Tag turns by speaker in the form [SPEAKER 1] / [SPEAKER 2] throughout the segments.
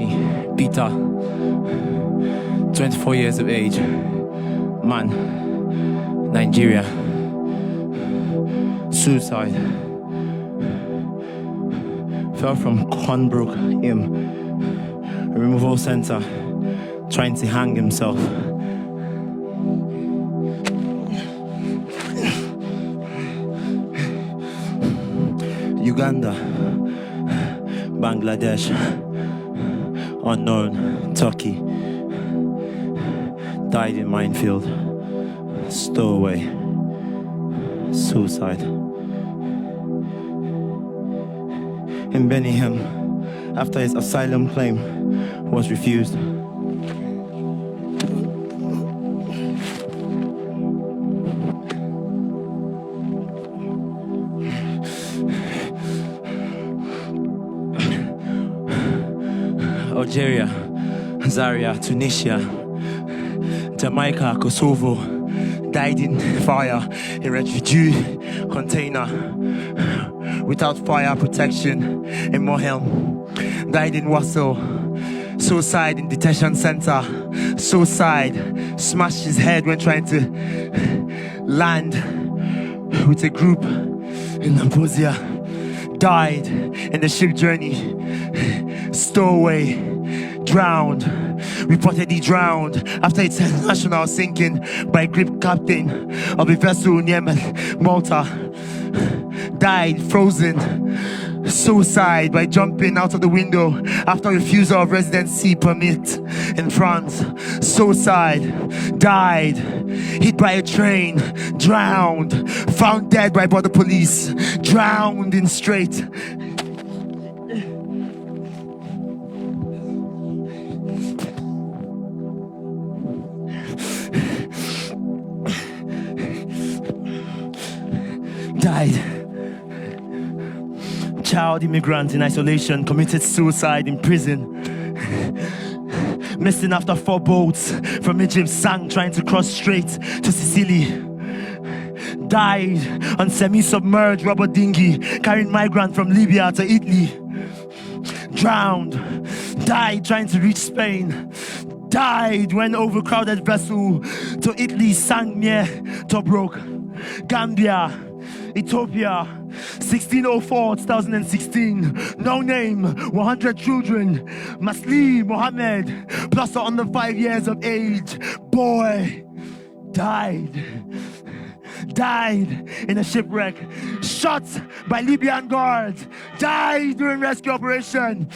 [SPEAKER 1] journey. Peter, 24 years of age, man, Nigeria, suicide, fell from Conbrook removal center, trying to hang himself. Uganda, Bangladesh, unknown, Turkey, died in minefield, stowaway, suicide. In Birmingham, after his asylum claim was refused. Algeria, Zaria, Tunisia, Jamaica, Kosovo, died in fire in refugee container without fire protection in Mohelm, died in Warsaw, suicide in detention center, suicide, smashed his head when trying to land with a group in Lampedusa, died in the ship journey, stowaway, drowned, reportedly drowned after its international sinking by a Greek captain of a vessel near Malta, died frozen, suicide by jumping out of the window after refusal of residency permit in France, suicide, died, hit by a train, drowned, found dead by border police, drowned in strait. Died. Child immigrant in isolation committed suicide in prison. Missing after 4 boats from Egypt sank trying to cross strait to Sicily. Died on semi-submerged rubber dinghy carrying migrant from Libya to Italy. Drowned. Died trying to reach Spain. Died when overcrowded vessel to Italy sank near Tobruk. Gambia, Ethiopia, 1604, 2016. No name, 100 children. Masli Mohammed, plus or under 5 years of age. Boy, died in a shipwreck. Shot by Libyan guards. Died during rescue operation.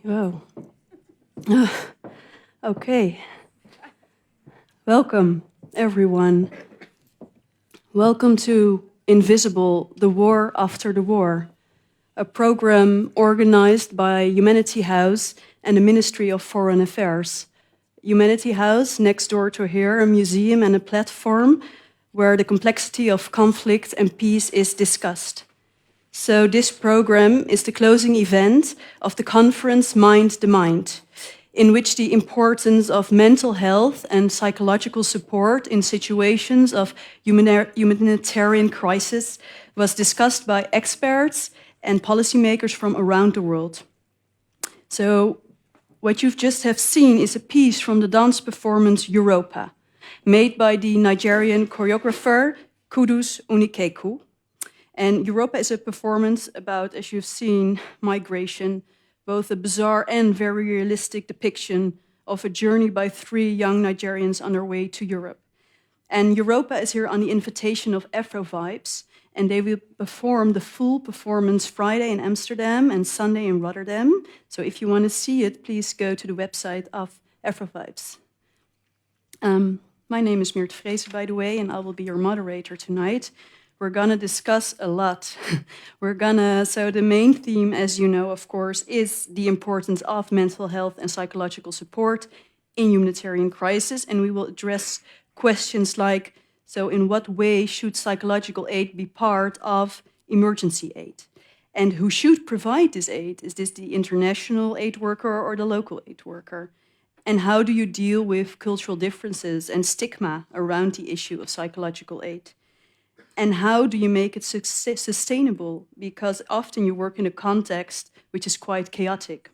[SPEAKER 2] Whoa. Okay. Welcome, everyone. Welcome to Invisible, the War After the War, a program organized by Humanity House and the Ministry of Foreign Affairs. Humanity House, next door to here, a museum and a platform where the complexity of conflict and peace is discussed. So this program is the closing event of the conference Mind the Mind, in which the importance of mental health and psychological support in situations of humanitarian crisis was discussed by experts and policymakers from around the world. So what you've just have seen is a piece from the dance performance Europa, made by the Nigerian choreographer Kudus Unikeku. And Europa is a performance about, as you've seen, migration, both a bizarre and very realistic depiction of a journey by 3 young Nigerians on their way to Europe. And Europa is here on the invitation of Afro Vibes, and they will perform the full performance Friday in Amsterdam and Sunday in Rotterdam. So if you want to see it, please go to the website of Afro Vibes. My name is Meert Vreese, by the way, and I will be your moderator tonight. We're gonna discuss a lot. So the main theme, as you know, of course, is the importance of mental health and psychological support in humanitarian crisis. And we will address questions like, so in what way should psychological aid be part of emergency aid? And who should provide this aid? Is this the international aid worker or the local aid worker? And how do you deal with cultural differences and stigma around the issue of psychological aid? And how do you make it sustainable? Because often you work in a context which is quite chaotic.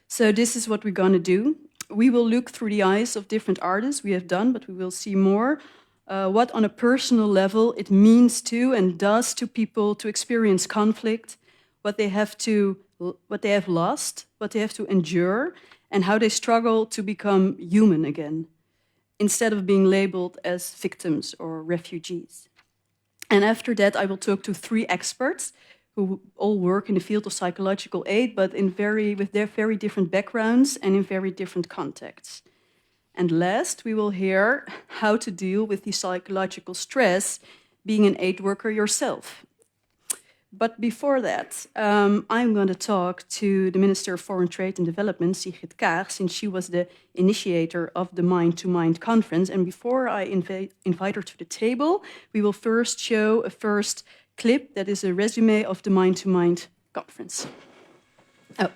[SPEAKER 2] So this is what we're going to do. We will look through the eyes of different artists we have done, but we will see more what on a personal level it means to and does to people to experience conflict, what they have lost, what they have to endure, and how they struggle to become human again, instead of being labeled as victims or refugees. And after that, I will talk to 3 experts who all work in the field of psychological aid, but with their very different backgrounds and in very different contexts. And last, we will hear how to deal with the psychological stress being an aid worker yourself. But before that, I'm going to talk to the Minister of Foreign Trade and Development, Sigrid Kaag, since she was the initiator of the Mind to Mind conference. And before I invite her to the table, we will first show a first clip that is a resume of the Mind to Mind conference. Oh.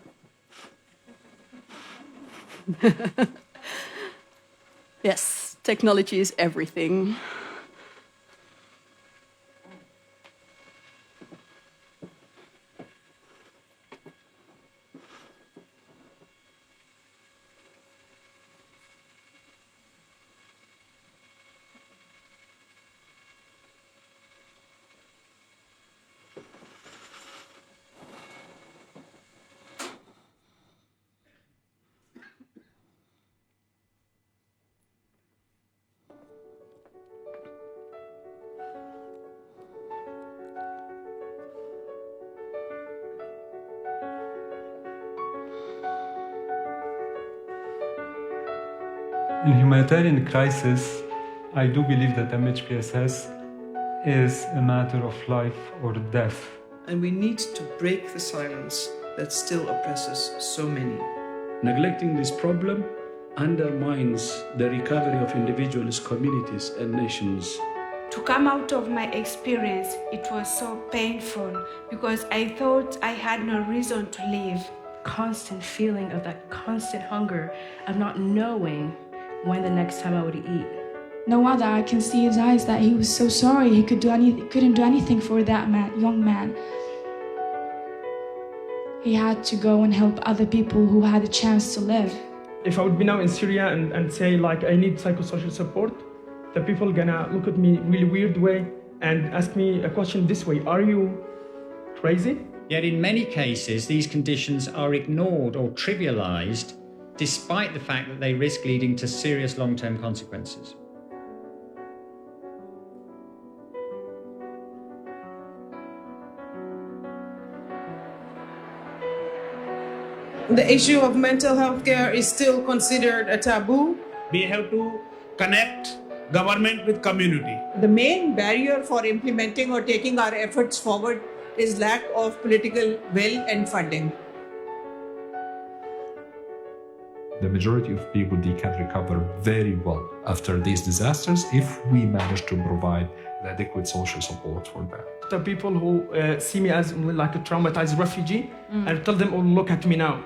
[SPEAKER 2] Yes, technology is everything.
[SPEAKER 3] In humanitarian crisis, I do believe that MHPSS is a matter of life or death.
[SPEAKER 4] And we need to break the silence that still oppresses so many.
[SPEAKER 5] Neglecting this problem undermines the recovery of individuals, communities, and nations.
[SPEAKER 6] To come out of my experience, it was so painful because I thought I had no reason to live.
[SPEAKER 7] Constant feeling of that constant hunger of not knowing when the next time I would eat.
[SPEAKER 8] No wonder I can see his eyes that he was so sorry he couldn't do anything for that young man. He had to go and help other people who had a chance to live.
[SPEAKER 9] If I would be now in Syria and say like I need psychosocial support, the people gonna look at me really weird way and ask me a question this way: are you crazy?
[SPEAKER 10] Yet in many cases, these conditions are ignored or trivialized, despite the fact that they risk leading to serious long-term consequences.
[SPEAKER 11] The issue of mental health care is still considered a taboo.
[SPEAKER 12] We have to connect government with community.
[SPEAKER 11] The main barrier for implementing or taking our efforts forward is lack of political will and funding.
[SPEAKER 13] The majority of people, they can recover very well after these disasters if we manage to provide the adequate social support for them.
[SPEAKER 9] The people who see me as like a traumatized refugee, I tell them, oh, look at me now.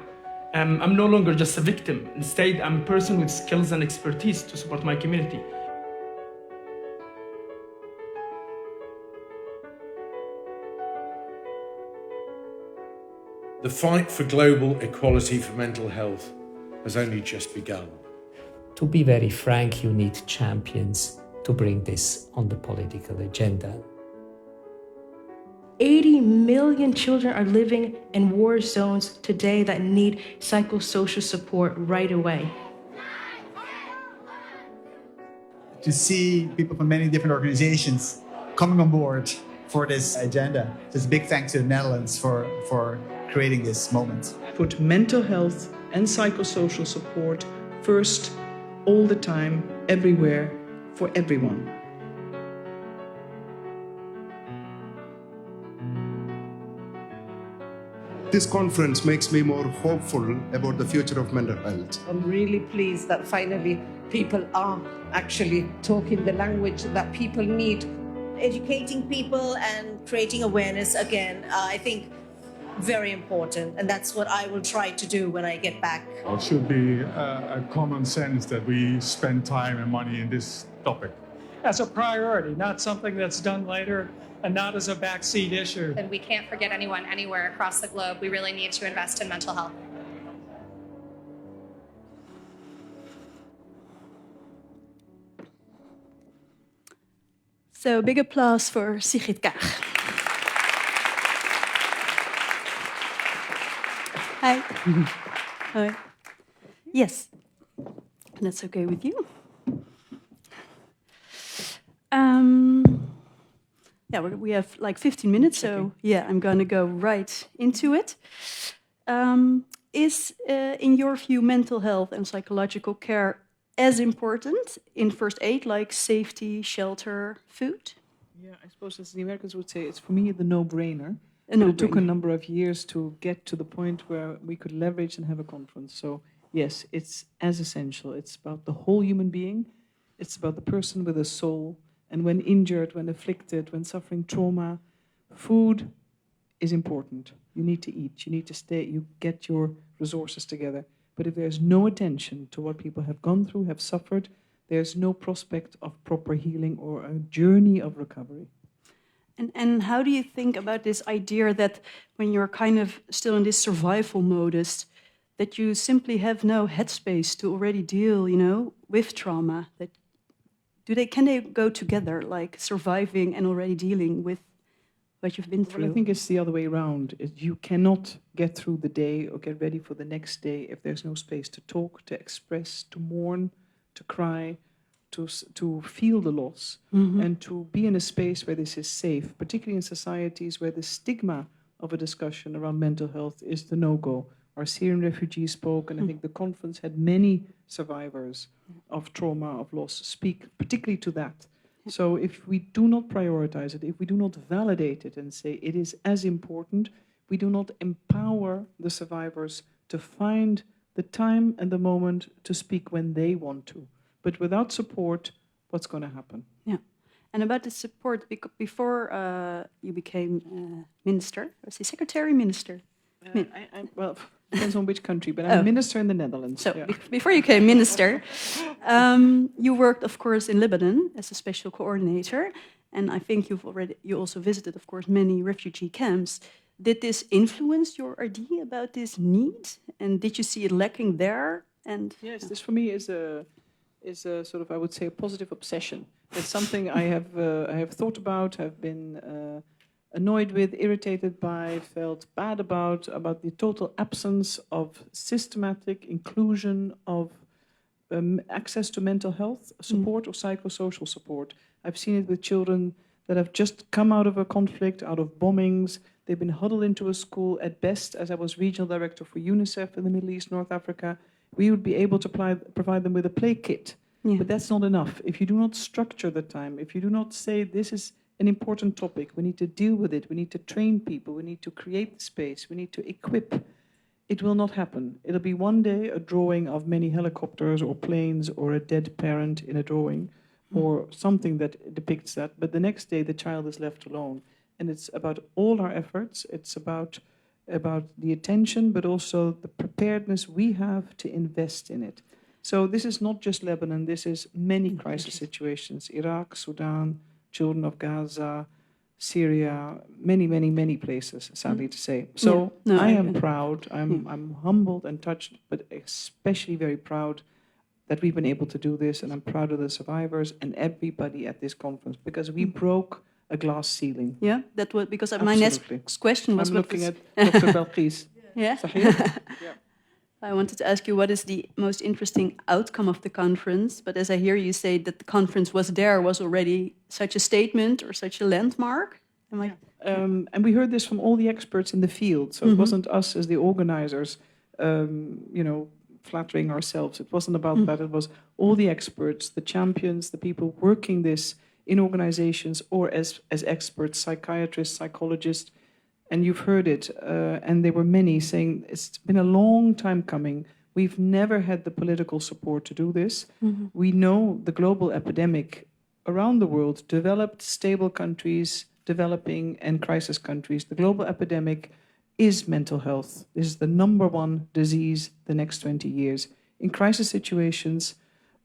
[SPEAKER 9] I'm no longer just a victim. Instead, I'm a person with skills and expertise to support my community.
[SPEAKER 14] The fight for global equality for mental health has only just begun.
[SPEAKER 15] To be very frank, you need champions to bring this on the political agenda.
[SPEAKER 7] 80 million children are living in war zones today that need psychosocial support right away.
[SPEAKER 16] To see people from many different organizations coming on board for this agenda. Just a big thanks to the Netherlands for creating this moment.
[SPEAKER 4] Put mental health and psychosocial support first, all the time, everywhere, for everyone.
[SPEAKER 17] This conference makes me more hopeful about the future of mental health.
[SPEAKER 18] I'm really pleased that finally people are actually talking the language that people need.
[SPEAKER 19] Educating people and creating awareness again, I think very important, and that's what I will try to do when I get back.
[SPEAKER 20] It should be a common sense that we spend time and money in this topic.
[SPEAKER 21] As a priority, not something that's done later and not as a backseat issue.
[SPEAKER 22] And we can't forget anyone anywhere across the globe. We really need to invest in mental health.
[SPEAKER 2] So big applause for Sigrid Kaag. Hi. Hi. Yes, that's okay with you. Yeah, we have like 15 minutes, so yeah, I'm going to go right into it. Is, in your view, mental health and psychological care as important in first aid, like safety, shelter, food?
[SPEAKER 4] Yeah, I suppose as the Americans would say, it's for me the no-brainer.
[SPEAKER 2] It
[SPEAKER 4] took a number of years to get to the point where we could leverage and have a conference. So yes, it's as essential. It's about the whole human being. It's about the person with a soul. And when injured, when afflicted, when suffering trauma, food is important. You need to eat. You need to stay. You get your resources together. But if there's no attention to what people have gone through, have suffered, there's no prospect of proper healing or a journey of recovery.
[SPEAKER 2] And how do you think about this idea that when you're kind of still in this survival modus, that you simply have no headspace to already deal, with trauma? That can they go together, like surviving and already dealing with what you've been through?
[SPEAKER 4] Well, I think it's the other way around. You cannot get through the day or get ready for the next day if there's no space to talk, to express, to mourn, to cry, to feel the loss, and to be in a space where this is safe, particularly in societies where the stigma of a discussion around mental health is the no-go. Our Syrian refugees spoke, and I think the conference had many survivors of trauma, of loss, speak particularly to that. So if we do not prioritize it, if we do not validate it and say it is as important, we do not empower the survivors to find the time and the moment to speak when they want to. But without support, what's going to happen?
[SPEAKER 2] Yeah. And about the support, before you became minister, was he secretary, minister?
[SPEAKER 4] Well, depends on which country, but I'm a minister in the Netherlands.
[SPEAKER 2] So before you became minister, you worked, of course, in Lebanon as a special coordinator. And I think you also visited, of course, many refugee camps. Did this influence your idea about this need? And did you see it lacking there? And
[SPEAKER 4] yes, this for me is a sort of, I would say, a positive obsession. It's something I have thought about, have been annoyed with, irritated by, felt bad about the total absence of systematic inclusion of access to mental health support or psychosocial support. I've seen it with children that have just come out of a conflict, out of bombings. They've been huddled into a school. At best, as I was regional director for UNICEF in the Middle East, North Africa, we would be able to provide them with a play kit.
[SPEAKER 2] Yeah.
[SPEAKER 4] But that's not enough. If you do not structure the time, if you do not say this is an important topic, we need to deal with it, we need to train people, we need to create the space, we need to equip, it will not happen. It'll be one day a drawing of many helicopters or planes or a dead parent in a drawing or something that depicts that, but the next day the child is left alone. And it's about all our efforts, it's about the attention, but also the preparedness we have to invest in it. So this is not just Lebanon, this is many crisis situations. Iraq, Sudan, children of Gaza, Syria, many places, sadly to say. So I am proud, I'm humbled and touched, but especially very proud that we've been able to do this, and I'm proud of the survivors and everybody at this conference, because we broke a glass ceiling.
[SPEAKER 2] Yeah, that was because my next question was...
[SPEAKER 4] I'm looking at Dr. Belkis.
[SPEAKER 2] Yeah. I wanted to ask you, what is the most interesting outcome of the conference? But as I hear you say that the conference was already such a statement or such a landmark.
[SPEAKER 4] And we heard this from all the experts in the field. So it wasn't us as the organizers, flattering ourselves. It wasn't about that. It was all the experts, the champions, the people working this in organizations or as experts, psychiatrists, psychologists. And you've heard it, and there were many saying it's been a long time coming. We've never had the political support to do this. We know the global epidemic around the world, developed, stable countries, developing and crisis countries. The global epidemic is mental health. This is the #1 disease the next 20 years. In crisis situations,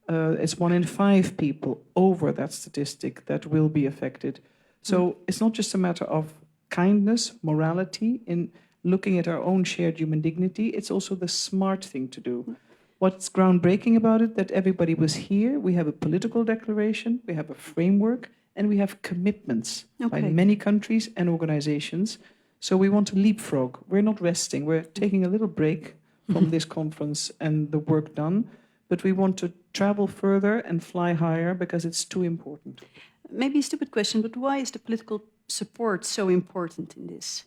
[SPEAKER 4] it's 1 in 5 people over that statistic that will be affected. So it's not just a matter of kindness, morality, in looking at our own shared human dignity. It's also the smart thing to do. What's groundbreaking about it, that everybody was here. We have a political declaration, we have a framework, and we have commitments by many countries and organizations. So we want to leapfrog. We're not resting. We're taking a little break from this conference and the work done, but we want to travel further and fly higher because it's too important.
[SPEAKER 2] Maybe a stupid question, but why is the political support so important in this?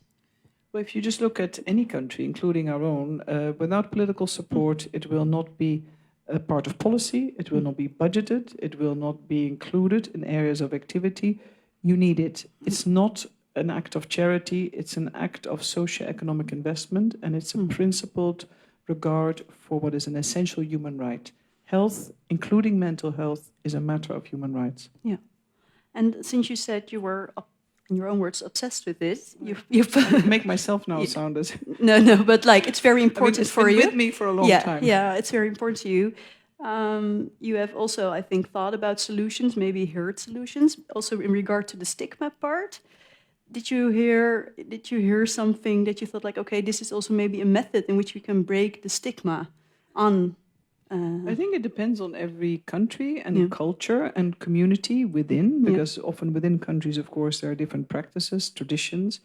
[SPEAKER 4] Well, if you just look at any country, including our own, without political support, it will not be a part of policy, it will not be budgeted, it will not be included in areas of activity. You need it. It's not an act of charity, it's an act of socio-economic investment, and it's a principled regard for what is an essential human right. Health, including mental health, is a matter of human rights.
[SPEAKER 2] Yeah. And since you said you were, in your own words, obsessed with this, you've
[SPEAKER 4] make myself now sound as...
[SPEAKER 2] No, but like it's very important for you.
[SPEAKER 4] It's been with me for a long time.
[SPEAKER 2] Yeah, it's very important to you. You have also, I think, thought about solutions, maybe heard solutions, also in regard to the stigma part. Did you hear something that you thought like, okay, this is also maybe a method in which we can break the stigma on?
[SPEAKER 4] I think it depends on every country and culture and community within, because often within countries, of course, there are different practices, traditions,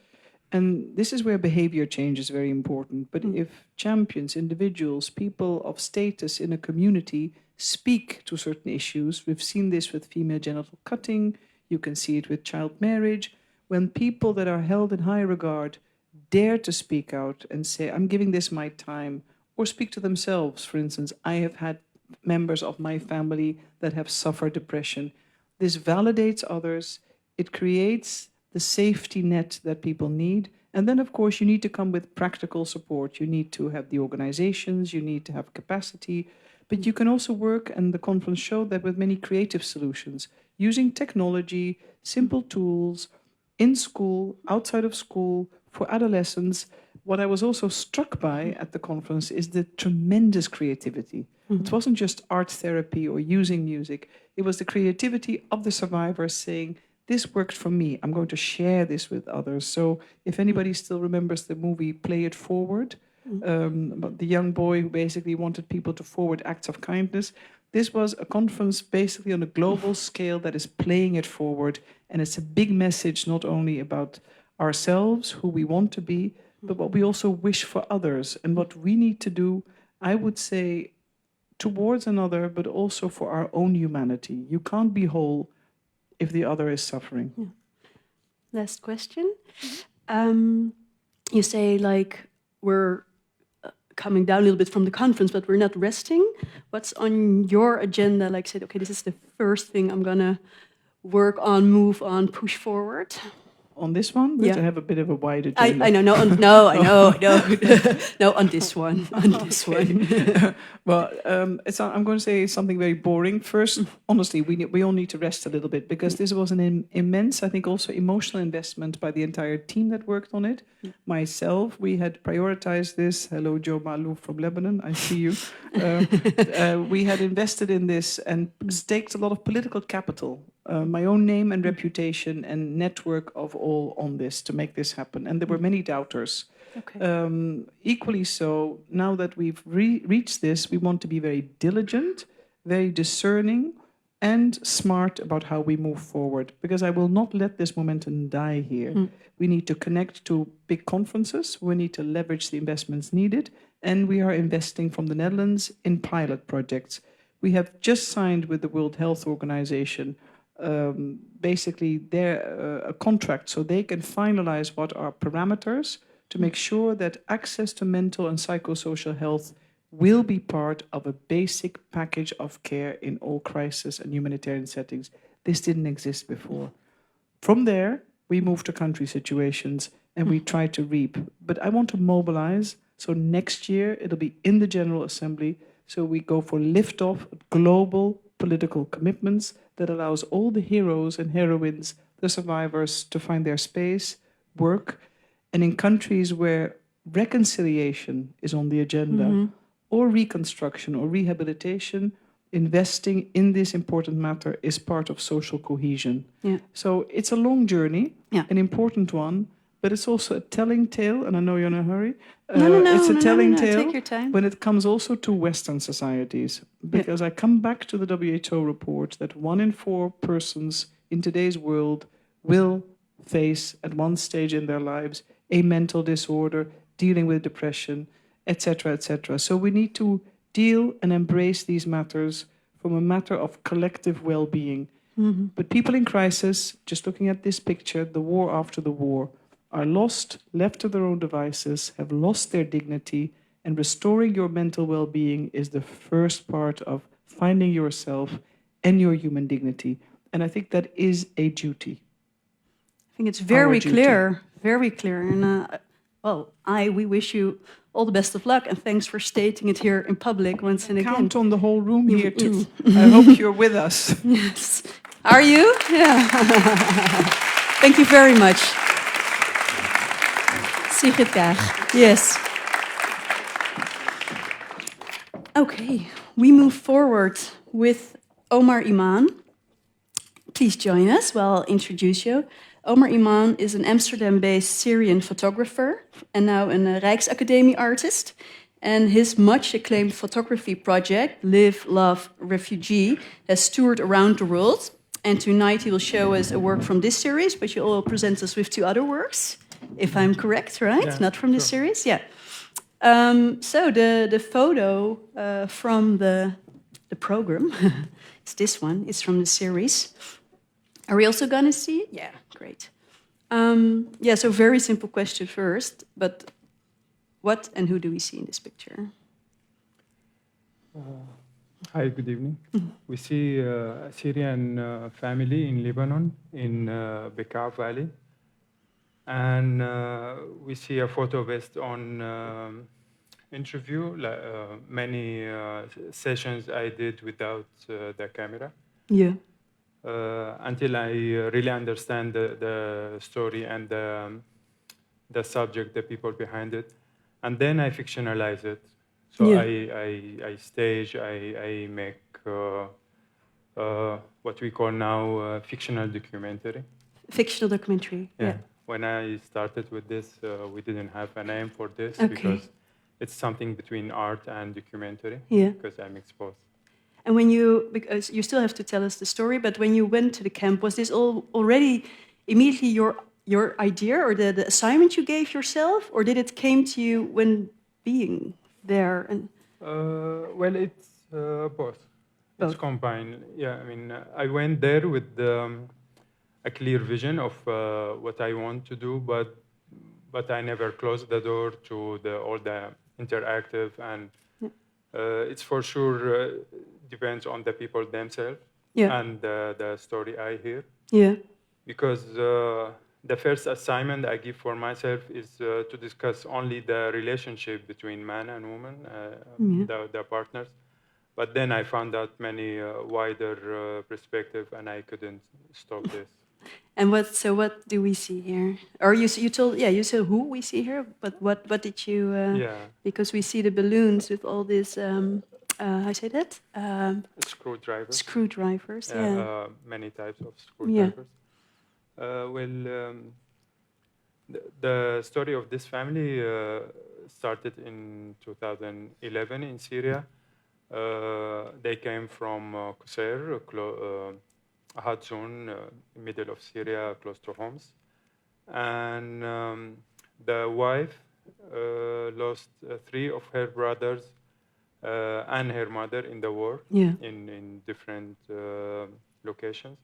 [SPEAKER 4] and this is where behavior change is very important. But if champions, individuals, people of status in a community speak to certain issues, we've seen this with female genital cutting, you can see it with child marriage, when people that are held in high regard dare to speak out and say, I'm giving this my time, or speak to themselves. For instance, I have had members of my family that have suffered depression. This validates others. It creates the safety net that people need. And then, of course, you need to come with practical support. You need to have the organizations, you need to have capacity, but you can also work, and the conference showed that, with many creative solutions, using technology, simple tools, in school, outside of school, for adolescents. What I was also struck by at the conference is the tremendous creativity. It wasn't just art therapy or using music. It was the creativity of the survivors saying, this worked for me, I'm going to share this with others. So if anybody still remembers the movie Play It Forward, about the young boy who basically wanted people to forward acts of kindness, this was a conference basically on a global scale that is playing it forward. And it's a big message, not only about ourselves, who we want to be, but what we also wish for others and what we need to do, I would say, towards another, but also for our own humanity. You can't be whole if the other is suffering.
[SPEAKER 2] Last question. you say like we're coming down a little bit from the conference, but we're not resting. What's on your agenda? Like, say, okay, this is the first thing I'm gonna work on, move on, push forward.
[SPEAKER 4] On this one, but I have a bit of a wide agenda.
[SPEAKER 2] I know, I know. No, on this one, one.
[SPEAKER 4] Well, I'm going to say something very boring. First, honestly, we all need to rest a little bit because this was an immense, I think, also emotional investment by the entire team that worked on it. Myself, we had prioritized this. Hello, Joe Malou from Lebanon, I see you. We had invested in this and staked a lot of political capital. My own name and reputation and network of all on this to make this happen. And there were many doubters. Okay. Equally so, now that we've reached this, we want to be very diligent, very discerning, and smart about how we move forward. Because I will not let this momentum die here. We need to connect to big conferences. We need to leverage the investments needed. And we are investing from the Netherlands in pilot projects. We have just signed with the World Health Organization basically a contract so they can finalize what are parameters to make sure that access to mental and psychosocial health will be part of a basic package of care in all crisis and humanitarian settings. This didn't exist before. From there, we move to country situations and we try to reap. But I want to mobilize, so next year it'll be in the General Assembly, so we go for liftoff global political commitments that allows all the heroes and heroines, the survivors, to find their space, work, and in countries where reconciliation is on the agenda, or reconstruction or rehabilitation, investing in this important matter is part of social cohesion. So it's a long journey, an important one, but it's also a telling tale, and I know you're in a hurry. It's a telling tale
[SPEAKER 2] Take your time.
[SPEAKER 4] when it comes also to Western societies. Because I come back to the WHO report that 1 in 4 persons in today's world will face at one stage in their lives a mental disorder, dealing with depression, etc., etc. So we need to deal and embrace these matters from a matter of collective well-being. But people in crisis, just looking at this picture, the war after the war, are lost, left to their own devices, have lost their dignity, and restoring your mental well-being is the first part of finding yourself and your human dignity. And I think that is a duty.
[SPEAKER 2] I think it's very clear, very clear. And we wish you all the best of luck, and thanks for stating it here in public once and again.
[SPEAKER 4] Count on the whole room here too. I hope you're with us.
[SPEAKER 2] Yes. Are you? Yeah. Thank you very much. Sigrid Kaag. Yes. Okay, we move forward with Omar Iman. Please join us while I'll introduce you. Omar Iman is an Amsterdam-based Syrian photographer and now a Rijksacademie artist. And his much-acclaimed photography project, Live, Love, Refugee, has toured around the world. And tonight he will show us a work from this series, but you will present us with 2 other works, if I'm correct, right?
[SPEAKER 9] Yeah,
[SPEAKER 2] not from this series, yeah. So the photo from the program, it's this one, it's from the series. Are we also gonna see it? Yeah, great. So very simple question first, but what and who do we see in this picture?
[SPEAKER 1] Hi, good evening. We see a Syrian family in Lebanon, in Bekaa Valley. And we see a photo based on interview, many sessions I did without the camera.
[SPEAKER 2] Yeah.
[SPEAKER 1] Until I really understand the story and the subject, the people behind it. And then I fictionalize it. So I stage, I make what we call now fictional documentary.
[SPEAKER 2] Fictional documentary, yeah.
[SPEAKER 1] When I started with this, we didn't have a name for this because it's something between art and documentary. Because I'm exposed.
[SPEAKER 2] And because you still have to tell us the story, but when you went to the camp, was this already immediately your idea or the assignment you gave yourself, or did it came to you when being there? And
[SPEAKER 1] well, it's both. It's combined. Yeah, I mean, I went there with a clear vision of what I want to do, but but I never closed the door to all the interactive, and it's for sure depends on the people themselves and the story I hear.
[SPEAKER 2] Yeah.
[SPEAKER 1] Because the first assignment I give for myself is to discuss only the relationship between man and woman, the partners. But then I found out many wider perspective, and I couldn't stop this.
[SPEAKER 2] And what do we see here? Or you said who we see here, but what did you? Because we see the balloons with all this. How say that?
[SPEAKER 1] Screwdrivers.
[SPEAKER 2] Screwdrivers.
[SPEAKER 1] Many types of screwdrivers. The story of this family started in 2011 in Syria. They came from Qusair, a hot zone, middle of Syria, close to Homs. And the wife lost 3 of her brothers and her mother in the war in different locations.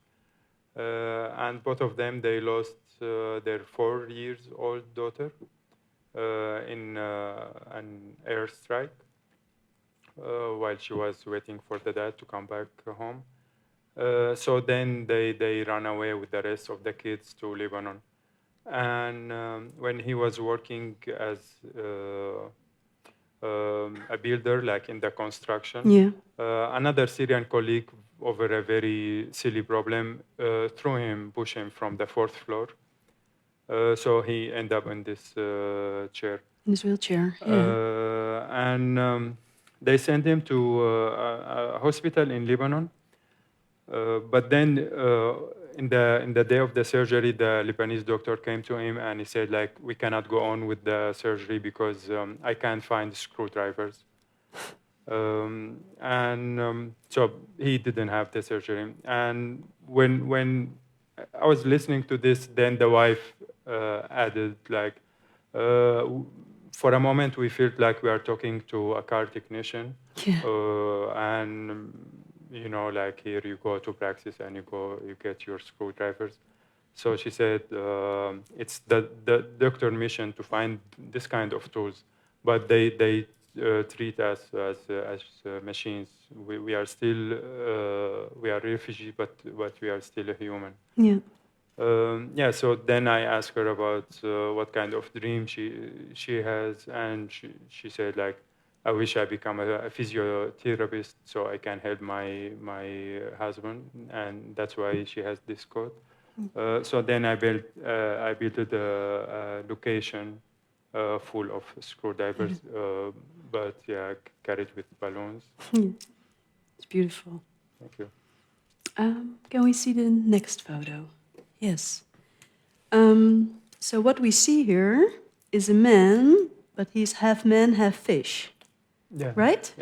[SPEAKER 1] And both of them, they lost their 4-year-old daughter in an airstrike while she was waiting for the dad to come back home. So then they ran away with the rest of the kids to Lebanon. And when he was working as a builder, like in the construction, another Syrian colleague, over a very silly problem, pushed him from the 4th floor. So he ended up in this chair.
[SPEAKER 2] In this wheelchair,
[SPEAKER 1] and they sent him to a hospital in Lebanon. But then in the day of the surgery, the Lebanese doctor came to him and he said, like, we cannot go on with the surgery because I can't find screwdrivers. So he didn't have the surgery. And when I was listening to this, then the wife added, like, for a moment we felt like we are talking to a car technician. And you know, like, here you go to Praxis and you get your screwdrivers. So she said it's the doctor mission to find this kind of tools, but they treat us as machines. We are still we are refugees, but we are still a human. So then I asked her about what kind of dream she has, and she said, like, I wish I become a physiotherapist so I can help my husband, and that's why she has this code. So then I built a location full of screwdrivers, but carried with balloons.
[SPEAKER 2] It's beautiful.
[SPEAKER 1] Thank you.
[SPEAKER 2] Can we see the next photo? Yes. So what we see here is a man, but he's half man, half fish.
[SPEAKER 1] Yeah.
[SPEAKER 2] Right?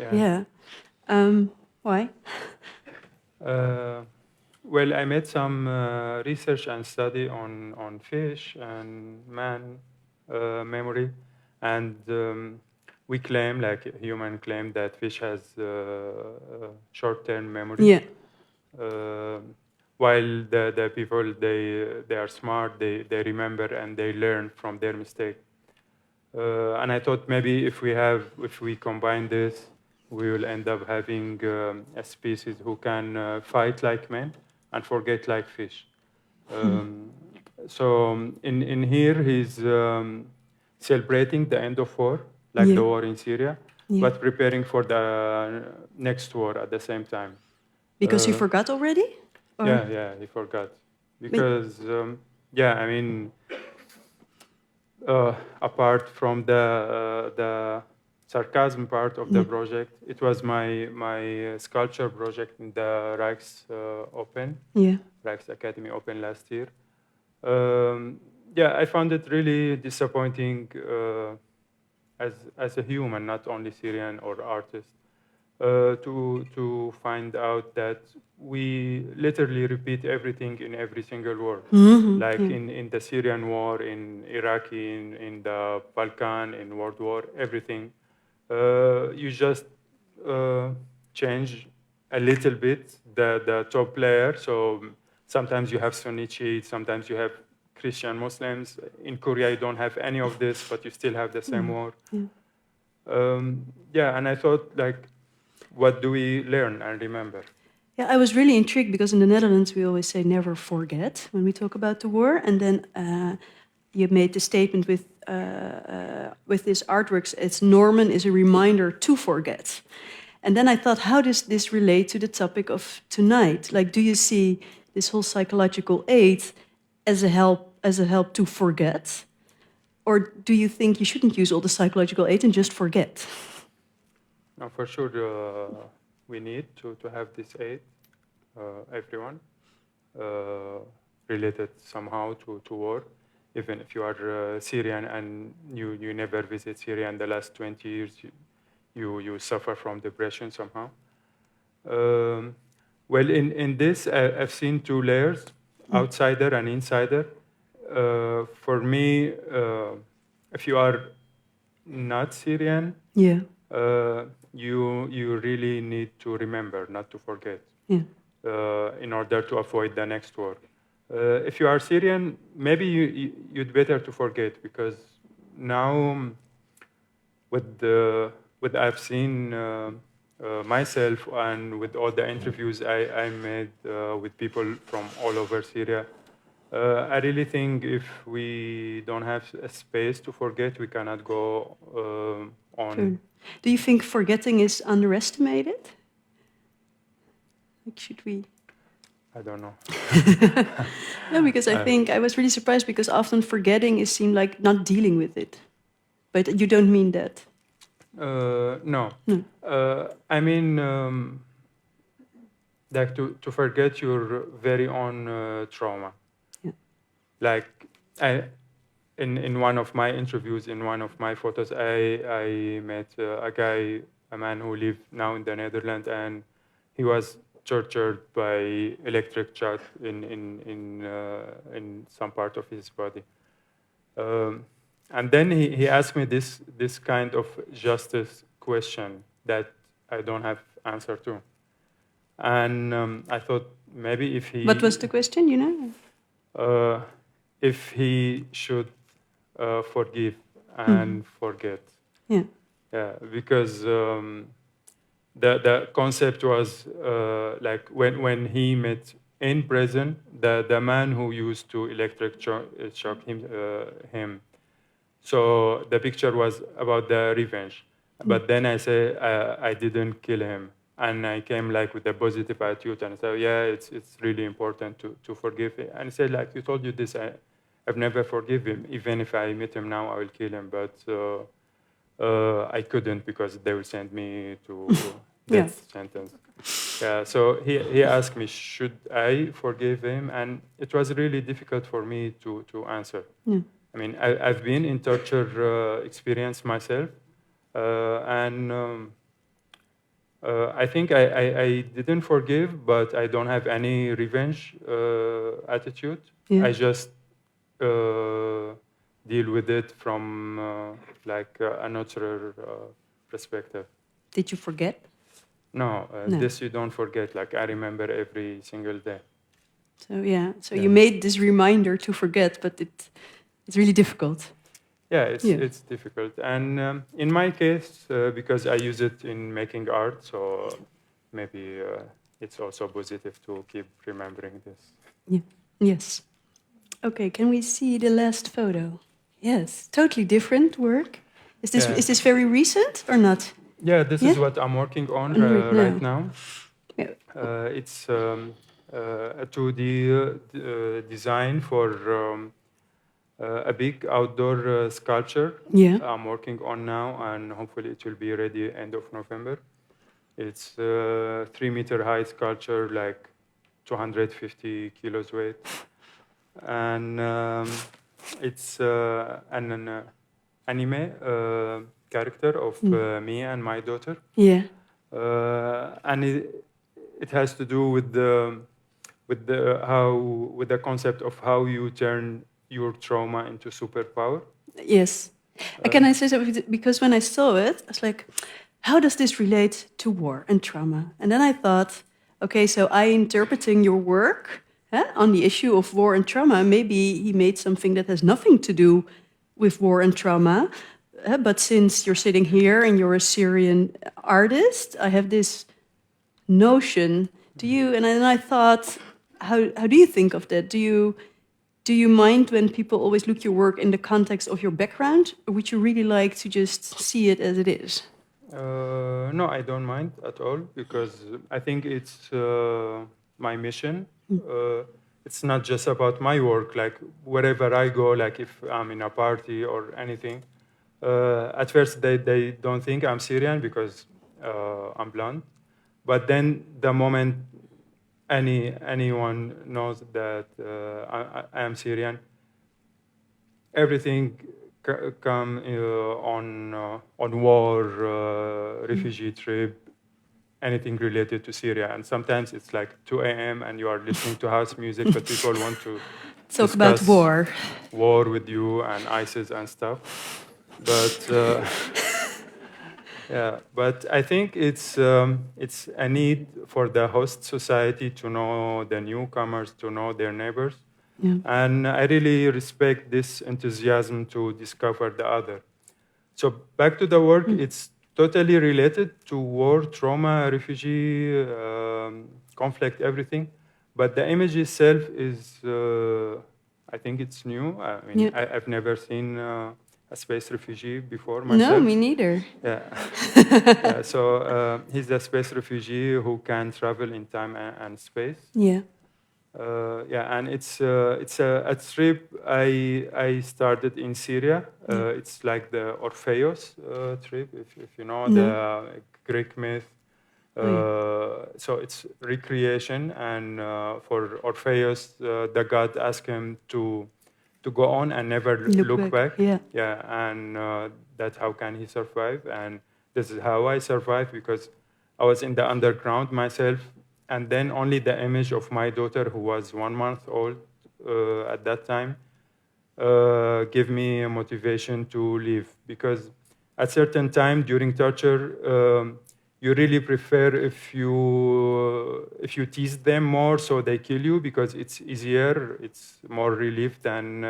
[SPEAKER 2] Why?
[SPEAKER 1] Well, I made some research and study on fish and man memory, and we claim, like human claim, that fish has short-term memory. While the people, they are smart, they remember and they learn from their mistake. And I thought maybe if we combine this, we will end up having a species who can fight like men and forget like fish. So in here, he's celebrating the end of war, like the war in Syria, but preparing for the next war at the same time.
[SPEAKER 2] Because he forgot already? Or?
[SPEAKER 1] Yeah, he forgot. Because, I mean, apart from the sarcasm part of the project, it was my sculpture project in the Rijks Open, Rijks Academy Open last year. I found it really disappointing as a human, not only Syrian or artist, to find out that we literally repeat everything in every single war. Like in the Syrian war, in Iraqi, in the Balkan, in World War, everything. You just change a little bit the top player. So sometimes you have Sunni Shiite, sometimes you have Christian Muslims. In Korea, you don't have any of this, but you still have the same war.
[SPEAKER 2] Yeah.
[SPEAKER 1] And I thought, like, what do we learn and remember?
[SPEAKER 2] Yeah, I was really intrigued because in the Netherlands we always say never forget when we talk about the war. And then you made the statement with this artworks, it's Norman is a reminder to forget. And then I thought, how does this relate to the topic of tonight? Like, do you see this whole psychological aid as a help to forget? Or do you think you shouldn't use all the psychological aid and just forget?
[SPEAKER 1] No, for sure, we need to have this aid, everyone, related somehow to war. Even if you are Syrian and you never visit Syria in the last 20 years, you suffer from depression somehow. Well, in this, I've seen two layers, outsider and insider. For me, if you are not Syrian,
[SPEAKER 2] yeah.
[SPEAKER 1] You really need to remember, not to forget,
[SPEAKER 2] Yeah.
[SPEAKER 1] In order to avoid the next war. If you are Syrian, maybe you'd better to forget, because now with I've seen myself and with all the interviews I made with people from all over Syria, I really think if we don't have a space to forget, we cannot go on.
[SPEAKER 2] Sure. Do you think forgetting is underestimated? Like, should we?
[SPEAKER 1] I don't know.
[SPEAKER 2] No, because I think I was really surprised because often forgetting is seen like not dealing with it. But you don't mean that.
[SPEAKER 1] No. I mean, like to forget your very own trauma.
[SPEAKER 2] Yeah.
[SPEAKER 1] Like in one of my interviews, in one of my photos, I met a man who lived now in the Netherlands, and he was tortured by electric shock in some part of his body. And then he asked me this kind of justice question that I don't have answer to. And I thought maybe if he...
[SPEAKER 2] What was the question, you know?
[SPEAKER 1] If he should forgive and forget.
[SPEAKER 2] Yeah.
[SPEAKER 1] Yeah, because the concept was like when he met in prison, the man who used to electric shock him. So the picture was about the revenge. But then I say I didn't kill him. And I came like with a positive attitude and said, yeah, it's really important to forgive him. And he said, like, you told you this, I've never forgive him. Even if I meet him now, I will kill him. But I couldn't because they will send me to death sentence. Yeah, so he asked me, should I forgive him? And it was really difficult for me to answer.
[SPEAKER 2] Yeah.
[SPEAKER 1] I mean, I've been in torture experience myself. And I think I didn't forgive, but I don't have any revenge attitude.
[SPEAKER 2] Yeah.
[SPEAKER 1] I just deal with it from like a natural perspective.
[SPEAKER 2] Did you forget?
[SPEAKER 1] No,
[SPEAKER 2] No.
[SPEAKER 1] this you don't forget. Like I remember every single day.
[SPEAKER 2] So yeah, you made this reminder to forget, but it's really difficult.
[SPEAKER 1] Yeah, it's difficult. And in my case, because I use it in making art, so maybe it's also positive to keep remembering this.
[SPEAKER 2] Yeah. Yes. Okay, can we see the last photo? Yes, totally different work. Is this very recent or not?
[SPEAKER 1] Yeah, this is what I'm working on right now.
[SPEAKER 2] Yeah.
[SPEAKER 1] It's a 2D design for a big outdoor sculpture.
[SPEAKER 2] Yeah.
[SPEAKER 1] I'm working on now, and hopefully it will be ready end of November. It's a 3-meter high sculpture, like 250 kilos weight. And it's an anime character of me and my daughter.
[SPEAKER 2] Yeah.
[SPEAKER 1] And it has to do with the concept of how you turn your trauma into superpower.
[SPEAKER 2] Yes. Can I say something? Because when I saw it, I was like, how does this relate to war and trauma? And then I thought, okay, so I interpreting your work on the issue of war and trauma. Maybe he made something that has nothing to do with war and trauma. But since you're sitting here and you're a Syrian artist, I have this notion. Do you? And then I thought, how do you think of that? Do you mind when people always look your work in the context of your background, or would you really like to just see it as it is?
[SPEAKER 1] No, I don't mind at all, because I think it's my mission. It's not just about my work. Like wherever I go, like if I'm in a party or anything, at first they don't think I'm Syrian because I'm blonde. But then the moment anyone knows that I am Syrian, everything come on war, refugee trip, anything related to Syria. And sometimes it's like 2 a.m. and you are listening to house music, but people want to
[SPEAKER 2] talk about war
[SPEAKER 1] with you and ISIS and stuff. But yeah, but I think it's a need for the host society to know the newcomers, to know their neighbors.
[SPEAKER 2] Yeah.
[SPEAKER 1] And I really respect this enthusiasm to discover the other. So back to the work, it's totally related to war, trauma, refugee, conflict, everything. But the image itself is, I think it's new. I mean, I've never seen a space refugee before myself.
[SPEAKER 2] No, me neither.
[SPEAKER 1] Yeah. So he's a space refugee who can travel in time and space.
[SPEAKER 2] Yeah.
[SPEAKER 1] Yeah, and it's a trip I started in Syria. It's like the Orpheus trip, if you know the Greek myth. So it's recreation, and for Orpheus, the god asked him to go on and never look back.
[SPEAKER 2] Yeah.
[SPEAKER 1] And that's how can he survive. And this is how I survived, because I was in the underground myself. And then only the image of my daughter, who was 1 month old at that time, gave me a motivation to leave. Because at certain time during torture, you really prefer if you tease them more, so they kill you, because it's easier, it's more relief than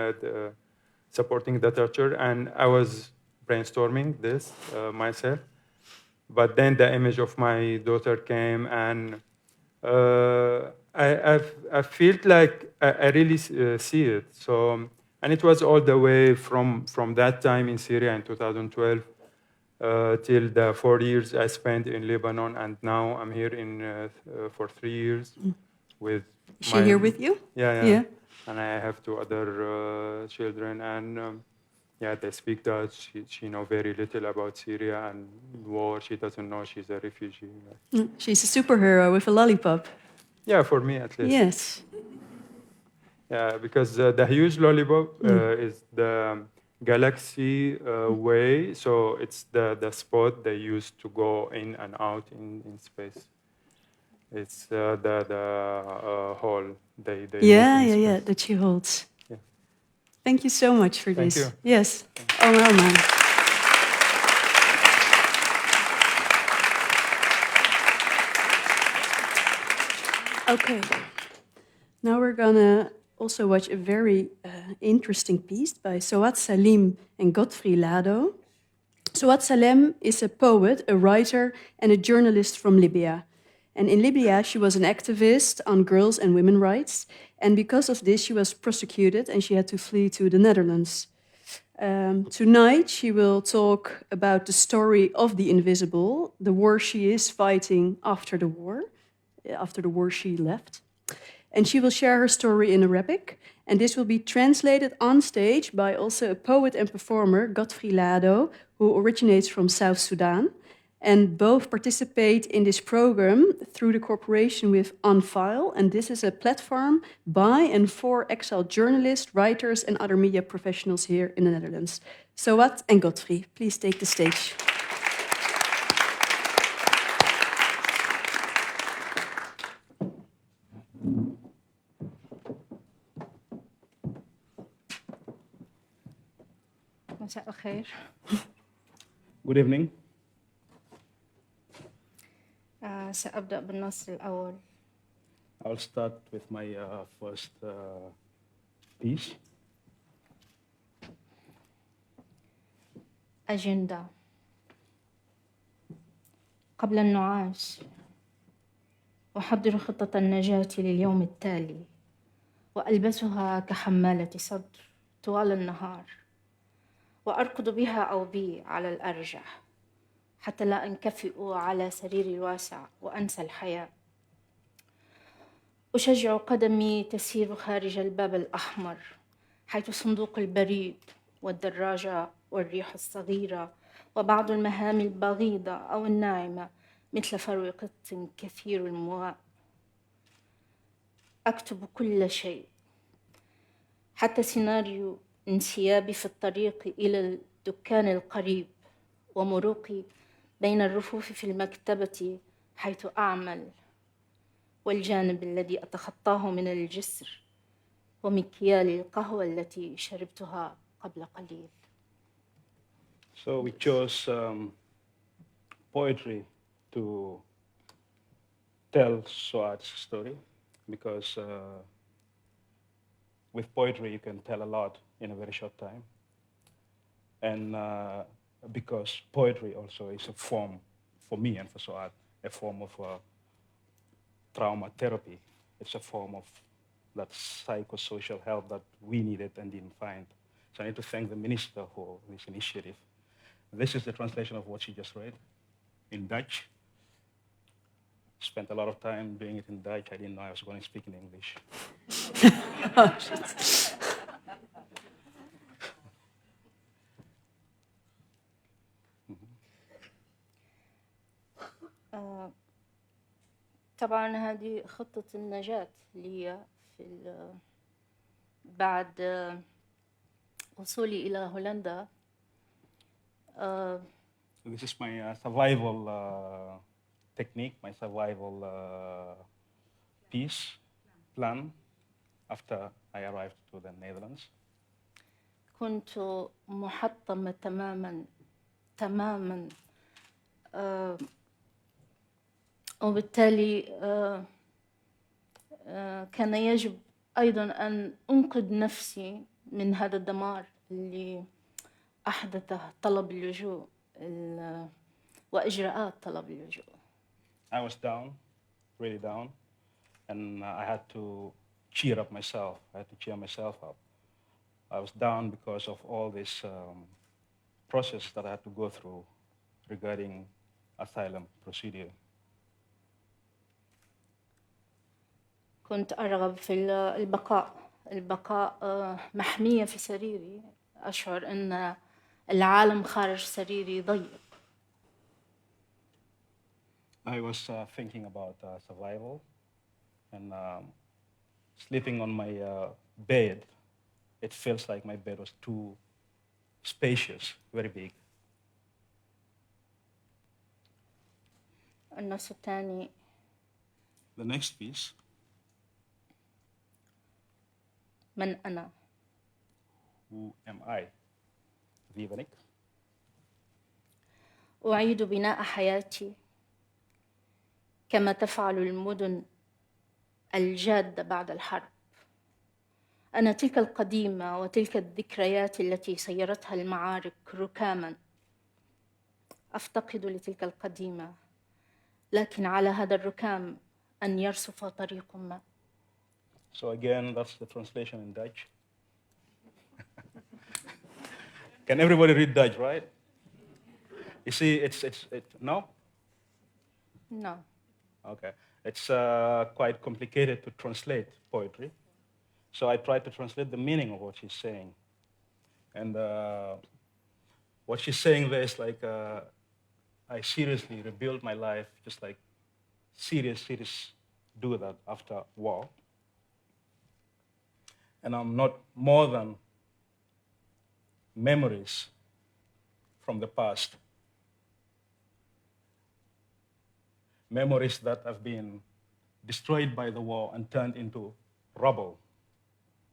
[SPEAKER 1] supporting the torture. And I was brainstorming this myself. But then the image of my daughter came, and I feel like I really see it. So, and it was all the way from that time in Syria in 2012 till the 4 years I spent in Lebanon, and now I'm here for 3 years with.
[SPEAKER 2] Is she here with you?
[SPEAKER 1] Yeah. And I have 2 other children, and yeah, they speak Dutch. She knows very little about Syria and war. She doesn't know she's a refugee.
[SPEAKER 2] She's a superhero with a lollipop.
[SPEAKER 1] Yeah, for me at least.
[SPEAKER 2] Yes.
[SPEAKER 1] Yeah, because the huge lollipop is the galaxy way. So it's the spot they use to go in and out in space. It's the hole they
[SPEAKER 2] Yeah, that she holds.
[SPEAKER 1] Yeah.
[SPEAKER 2] Thank you so much for this.
[SPEAKER 1] Thank you.
[SPEAKER 2] Yes. Omar Oman. Okay. Now we're gonna also watch a very interesting piece by Soad Salim and Godfrey Lado. Soad Salim is a poet, a writer, and a journalist from Libya. And in Libya, she was an activist on girls' and women's rights. And because of this, she was prosecuted and she had to flee to the Netherlands. Tonight, she will talk about the story of the invisible, the war she is fighting after the war she left. And she will share her story in Arabic. And this will be translated on stage by also a poet and performer, Godfrey Lado, who originates from South Sudan. And both participate in this program through the cooperation with On File. And this is a platform by and for exiled journalists, writers, and other media professionals here in the Netherlands. Soad and Godfrey, please take the stage.
[SPEAKER 3] مساء الخير.
[SPEAKER 5] Good evening.
[SPEAKER 3] سأبدأ بالنص الأول.
[SPEAKER 5] I'll start with my first piece.
[SPEAKER 3] أجندة. قبل النعاس أحضر خطة النجاة لليوم التالي وألبسها كحمالة صدر طوال النهار وأركض بها أو بي على الأرجح حتى لا أنكفئ على سريري الواسع وأنسى الحياة. أشجع قدمي تسير خارج الباب الأحمر حيث صندوق البريد والدراجة والريح الصغيرة وبعض المهام البغيضة أو الناعمة مثل فرو قط كثير المواء. أكتب كل شيء حتى سيناريو انسيابي في الطريق إلى الدكان القريب ومروقي بين الرفوف في المكتبة حيث أعمل والجانب الذي أتخطاه من الجسر ومكيال القهوة التي شربتها قبل قليل.
[SPEAKER 5] So we chose poetry to tell Suad's story because with poetry you can tell a lot in a very short time. And because poetry also is a form, for me and for Suad, a form of trauma therapy. It's a form of that psychosocial help that we needed and didn't find. So I need to thank the minister for this initiative. This is the translation of what she just read in Dutch. Spent a lot of time doing it in Dutch. I didn't know I was going to speak in English.
[SPEAKER 3] طبعا هذه خطة النجاة لي في بعد وصولي إلى هولندا.
[SPEAKER 5] This is my survival technique, my survival peace plan after I arrived to the Netherlands.
[SPEAKER 3] كنت محطمة تماما وبالتالي كان يجب أيضا أن أنقذ نفسي من هذا الدمار اللي أحدثه طلب اللجوء وإجراءات طلب اللجوء.
[SPEAKER 5] I was down, really down, and I had to cheer up myself. I had to cheer myself up. I was down because of all this process that I had to go through regarding asylum procedure.
[SPEAKER 3] كنت أرغب في البقاء محمية في سريري. أشعر أن العالم خارج سريري ضيق.
[SPEAKER 5] I was thinking about survival and sleeping on my bed. It feels like my bed was too spacious, very big.
[SPEAKER 3] النص الثاني.
[SPEAKER 5] The next piece.
[SPEAKER 3] من أنا؟
[SPEAKER 5] Who am I? Wie ben ik?
[SPEAKER 3] أعيد بناء حياتي كما تفعل المدن الجادة بعد الحرب. أنا تلك القديمة وتلك الذكريات التي سيرتها المعارك ركاما. أفتقد لتلك القديمة، لكن على هذا الركام أن يرصف طريق ما.
[SPEAKER 5] So again, that's the translation in Dutch. Can everybody read Dutch, right? You see, no?
[SPEAKER 3] No.
[SPEAKER 5] Okay. It's quite complicated to translate poetry. So I tried to translate the meaning of what she's saying. And what she's saying there is like, I seriously rebuilt my life, just like serious do that after war. And I'm not more than memories from the past. Memories that have been destroyed by the war and turned into rubble,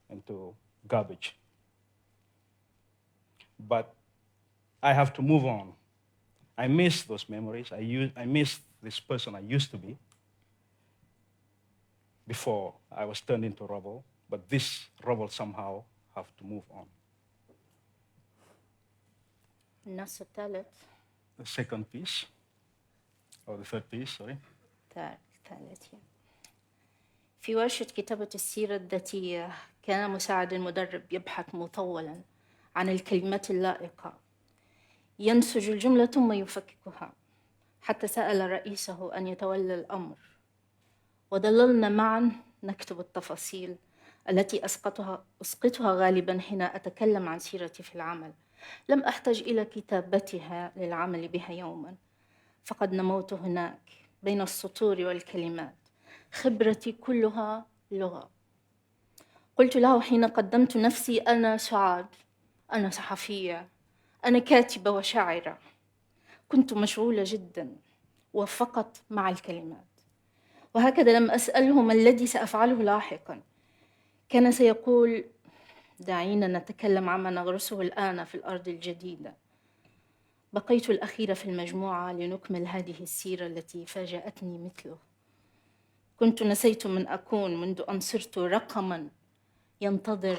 [SPEAKER 5] into garbage. But I have to move on. I miss those memories. I miss this person I used to be. before I was turned into rubble, but this rubble somehow have to move on.
[SPEAKER 3] النص الثالث.
[SPEAKER 5] The second piece, or the third piece, sorry.
[SPEAKER 3] الثالث. في ورشة كتابة السيرة الذاتية كان مساعد المدرب يبحث مطولا عن الكلمات اللائقة، ينسج الجملة ثم يفككها، حتى سأل رئيسه أن يتولى الأمر، وظللنا معا نكتب التفاصيل التي أسقطها غالبا حين أتكلم عن سيرتي في العمل. لم أحتج إلى كتابتها للعمل بها يوما، فقد نموت هناك بين السطور والكلمات، خبرتي كلها لغة. قلت له حين قدمت نفسي: أنا سعاد، أنا صحفية، أنا كاتبة وشاعرة. كنت مشغولة جدا وفقط مع الكلمات. وهكذا لم أسأله ما الذي سأفعله لاحقا. كان سيقول: دعينا نتكلم عما نغرسه الآن في الأرض الجديدة. بقيت الأخيرة في المجموعة لنكمل هذه السيرة التي فاجأتني مثله. كنت نسيت من أكون منذ أن صرت رقما ينتظر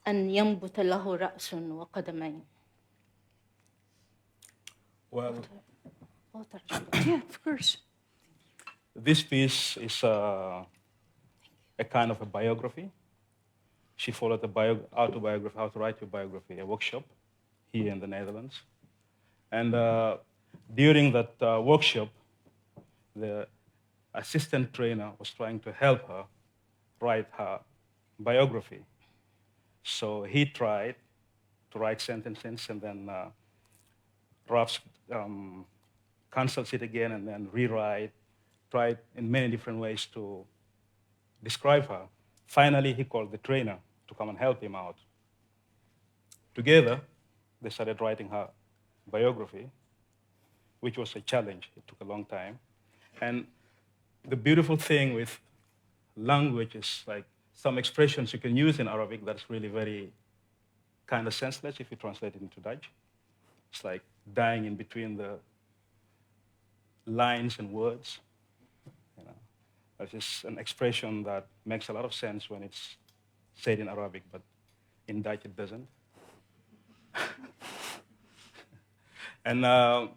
[SPEAKER 3] أن ينبت له رأس وقدمين.
[SPEAKER 5] Well,
[SPEAKER 2] Yeah, of course.
[SPEAKER 5] this piece is a kind of a biography. She followed a autobiography, how to write your biography, a workshop here in the Netherlands. And during that workshop, the assistant trainer was trying to help her write her biography. So he tried to write sentences and then drafts, cancels it again and then rewrite, tried in many different ways to describe her. Finally, he called the trainer to come and help him out. Together, they started writing her biography, which was a challenge. It took a long time. And the beautiful thing with language is like some expressions you can use in Arabic that's really very kind of senseless if you translate it into Dutch. It's like dying in between the lines and words. You know, that's just an expression that makes a lot of sense when it's said in Arabic, but in Dutch it doesn't. And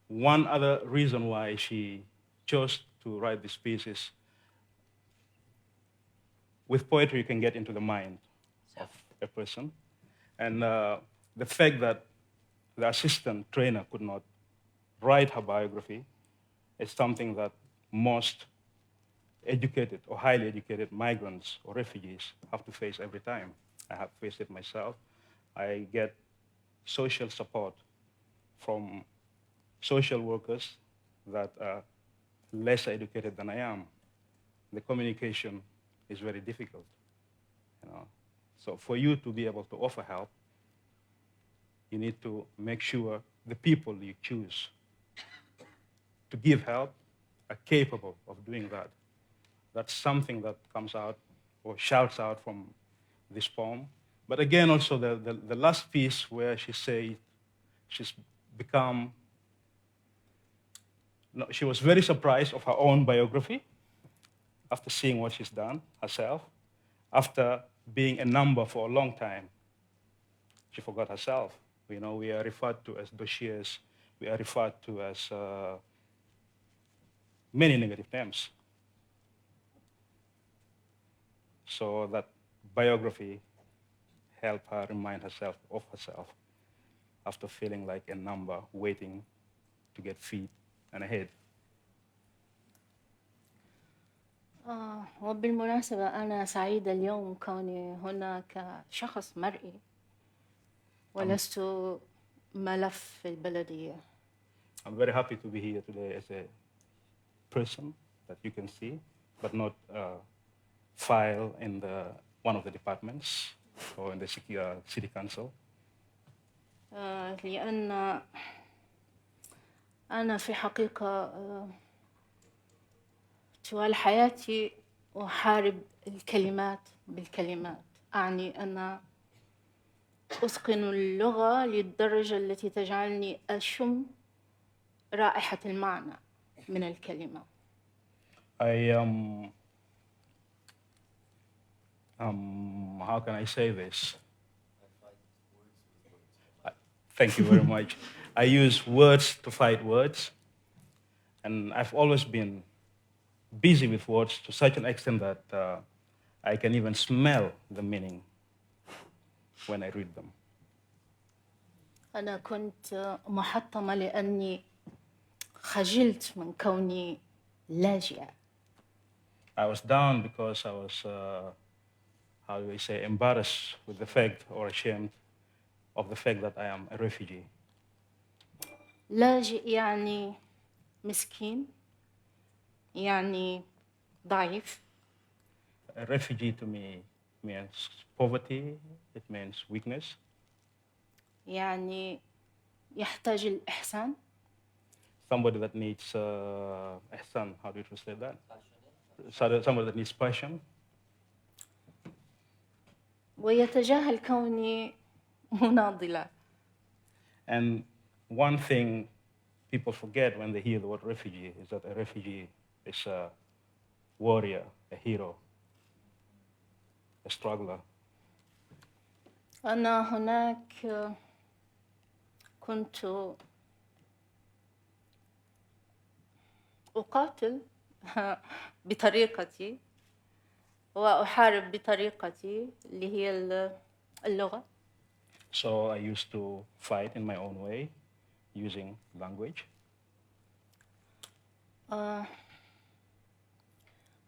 [SPEAKER 5] one other reason why she chose to write this piece is with poetry you can get into the mind of a person. And the fact that the assistant trainer could not write her biography is something that most educated or highly educated migrants or refugees have to face every time. I have faced it myself. I get social support from social workers that are less educated than I am. The communication is very difficult. You know? So for you to be able to offer help, you need to make sure the people you choose to give help are capable of doing that. That's something that comes out or shouts out from this poem. But again, also the last piece where she says she's become, no, she was very surprised of her own biography after seeing what she's done herself. After being a number for a long time, she forgot herself. You know, we are referred to as dossiers. We are referred to as many negative names. So that biography helped her remind herself of herself after feeling like a number waiting to get feet and a head.
[SPEAKER 3] وبالمناسبة أنا سعيدة اليوم كوني هنا كشخص مرئي ولست ملف في البلدية.
[SPEAKER 5] I'm very happy to be here today as a person that you can see, but not a file in one of the departments or in the city council.
[SPEAKER 3] لأن أنا في حقيقة طوال حياتي أحارب الكلمات بالكلمات. أعني أنا أتقن اللغة للدرجة التي تجعلني أشم رائحة المعنى من الكلمة.
[SPEAKER 5] I how can I say this? Thank you very much. I use words to fight words, and I've always been busy with words to such an extent that I can even smell the meaning when I read them.
[SPEAKER 3] أنا كنت محطمة لأني خجلت من كوني لاجئة.
[SPEAKER 5] I was down because I was, how do I say, embarrassed with the fact or ashamed of the fact that I am a refugee.
[SPEAKER 3] لاجئ يعني مسكين، يعني ضعيف.
[SPEAKER 5] A refugee to me means poverty, it means weakness.
[SPEAKER 3] يعني يحتاج الإحسان.
[SPEAKER 5] Somebody that needs ihsan, how do you translate that? Somebody that needs passion.
[SPEAKER 3] ويتجاهل كوني مناضلة.
[SPEAKER 5] And one thing people forget when they hear the word refugee is that a refugee is a warrior, a hero, a struggler.
[SPEAKER 3] أنا هناك كنت أقاتل بطريقتي وأحارب بطريقتي اللي هي اللغة.
[SPEAKER 5] So I used to fight in my own way using language.